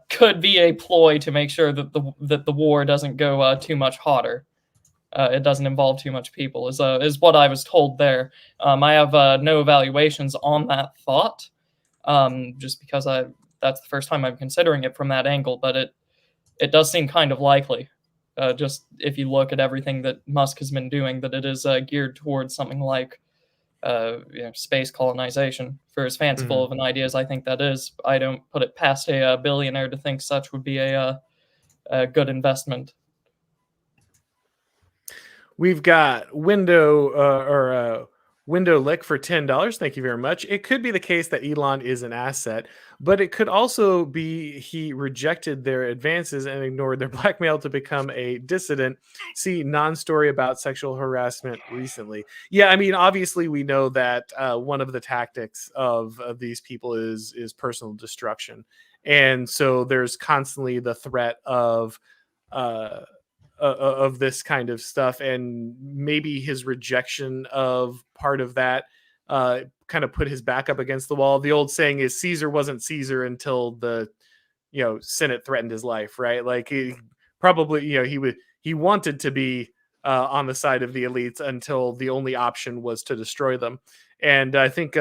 could be a ploy to make sure that the war doesn't go too much hotter. It doesn't involve too much people, is what I was told there. I have no evaluations on that thought, just because that's the first time I'm considering it from that angle, but it does seem kind of likely. Just if you look at everything that Musk has been doing, that it is geared towards something like space colonization. For as fanciful of an idea as I think that is, I don't put it past a billionaire to think such would be a good investment. We've got window lick for $10. Thank you very much. It could be the case that Elon is an asset, but it could also be he rejected their advances and ignored their blackmail to become a dissident. See non-story about sexual harassment recently. Yeah, I mean, obviously we know that one of the tactics of these people is personal destruction, and so there's constantly the threat of this kind of stuff, and maybe his rejection of part of that kind of put his back up against the wall. The old saying is Caesar wasn't Caesar until the Senate threatened his life, right? Like he probably he wanted to be on the side of the elites until the only option was to destroy them. And I think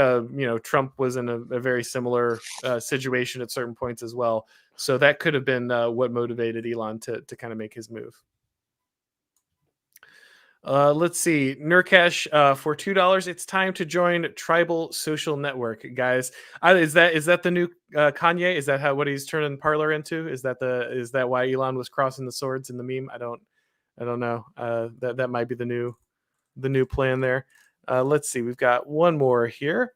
Trump was in a very similar situation at certain points as well. So that could have been what motivated Elon to kind of make his move. Let's see, Nurkesh for $2. It's time to join Tribal Social Network, guys. Is that the new Kanye? Is that what he's turning Parler into? Is that why Elon was crossing the swords in the meme? I don't know. That might be the new plan there. Let's see, we've got one more here.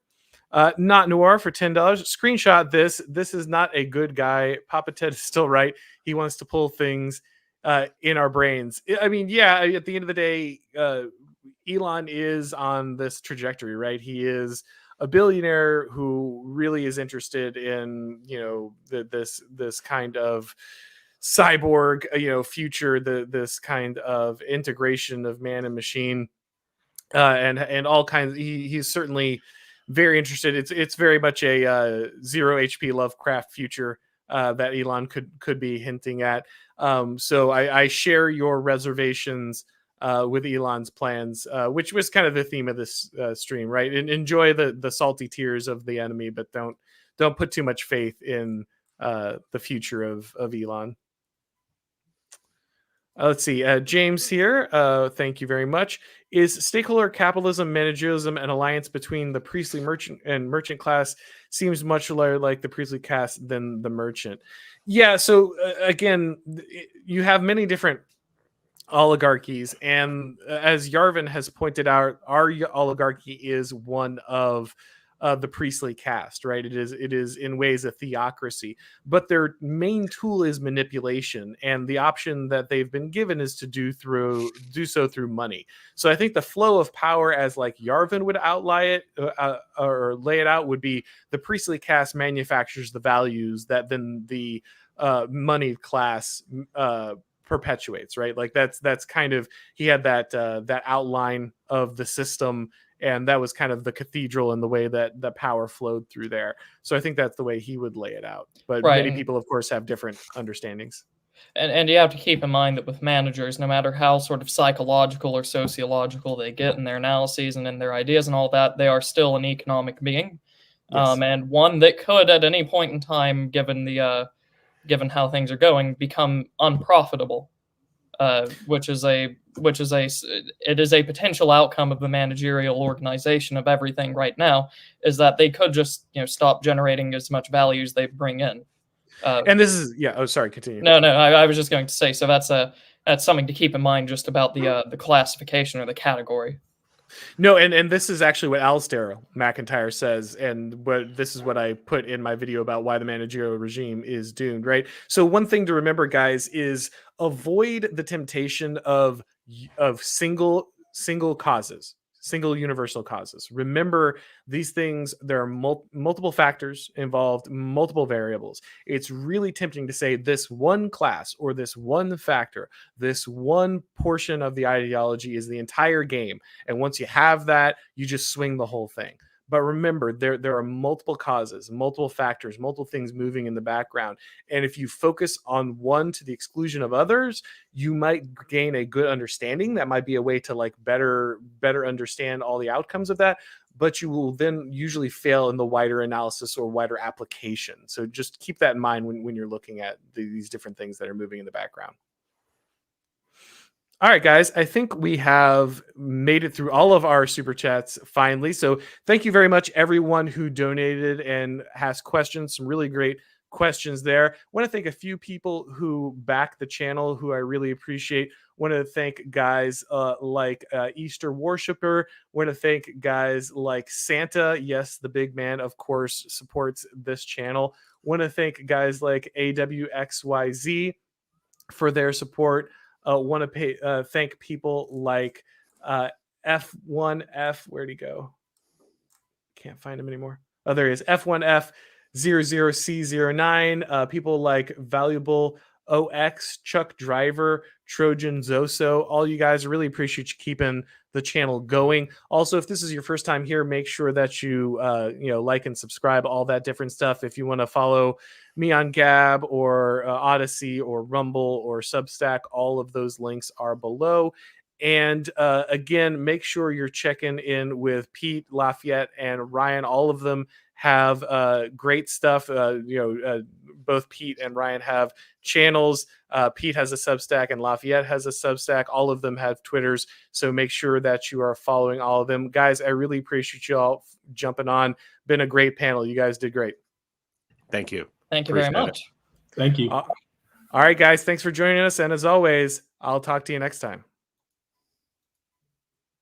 Not Noir for $10. Screenshot this. This is not a good guy. Papa Ted is still right. He wants to pull things in our brains. I mean, yeah, at the end of the day, Elon is on this trajectory, right? He is a billionaire who really is interested in, this kind of cyborg, future, this kind of integration of man and machine, and all kinds. He's certainly very interested. It's very much a zero HP Lovecraft future that Elon could be hinting at. So I share your reservations with Elon's plans, which was kind of the theme of this stream, right? And enjoy the salty tears of the enemy, but don't put too much faith in the future of Elon. Let's see, James here. Thank you very much. Is stakeholder capitalism, managerialism, an alliance between the priestly merchant class? Seems much like the priestly class than the merchant. Yeah. So again, you have many different oligarchies, and as Yarvin has pointed out, our oligarchy is one of the priestly caste, right? It is in ways a theocracy, but their main tool is manipulation, and the option that they've been given is to do so through money. So I think the flow of power, as like Yarvin would outline it or lay it out, would be the priestly caste manufactures the values that then the moneyed class perpetuates, right? Like that's kind of, he had that outline of the system, and that was kind of the cathedral in the way that the power flowed through there. So I think that's the way he would lay it out. But right. Many people, of course, have different understandings. And you have to keep in mind that with managers, no matter how sort of psychological or sociological they get in their analyses and in their ideas and all that, they are still an economic being, yes. And one that could, at any point in time, given how things are going, become unprofitable. Which is a potential outcome of the managerial organization of everything right now, is that they could just stop generating as much value as they bring in. And this is sorry, continue. No, I was just going to say, so that's something to keep in mind just about the classification or the category. No, and this is actually what Alistair MacIntyre says, and this is what I put in my video about why the managerial regime is doomed, right? So one thing to remember, guys, is avoid the temptation of single causes, single universal causes. Remember, these things, there are multiple factors involved, multiple variables. It's really tempting to say this one class or this one factor, this one portion of the ideology is the entire game. And once you have that, you just swing the whole thing. But remember, there are multiple causes, multiple factors, multiple things moving in the background. And if you focus on one to the exclusion of others, you might gain a good understanding. That might be a way to like better understand all the outcomes of that. But you will then usually fail in the wider analysis or wider application. So just keep that in mind when you're looking at these different things that are moving in the background. All right, guys, I think we have made it through all of our super chats finally. So thank you very much, everyone who donated and has questions. Some really great questions there. I want to thank a few people who back the channel, who I really appreciate. Want to thank guys like Easter Worshipper. Want to thank guys like Santa. Yes, the big man, of course, supports this channel. Want to thank guys like AWXYZ for their support. Want to thank people like F1F. Where'd he go? Can't find him anymore. Oh, there he is. F1F00C09. People like Valuable OX, Chuck Driver, Trojan Zoso. All you guys, really appreciate you keeping the channel going. Also, if this is your first time here, make sure that you like and subscribe, all that different stuff. If you want to follow me on Gab or Odyssey or Rumble or Substack, all of those links are below. And again, make sure you're checking in with Pete, Lafayette, and Ryan. All of them have great stuff. Both Pete and Ryan have channels. Pete has a Substack and Lafayette has a Substack. All of them have Twitters. So make sure that you are following all of them. Guys, I really appreciate you all jumping on. Been a great panel. You guys did great. Thank you. Thank you very much. Thank you. All right, guys. Thanks for joining us. And as always, I'll talk to you next time.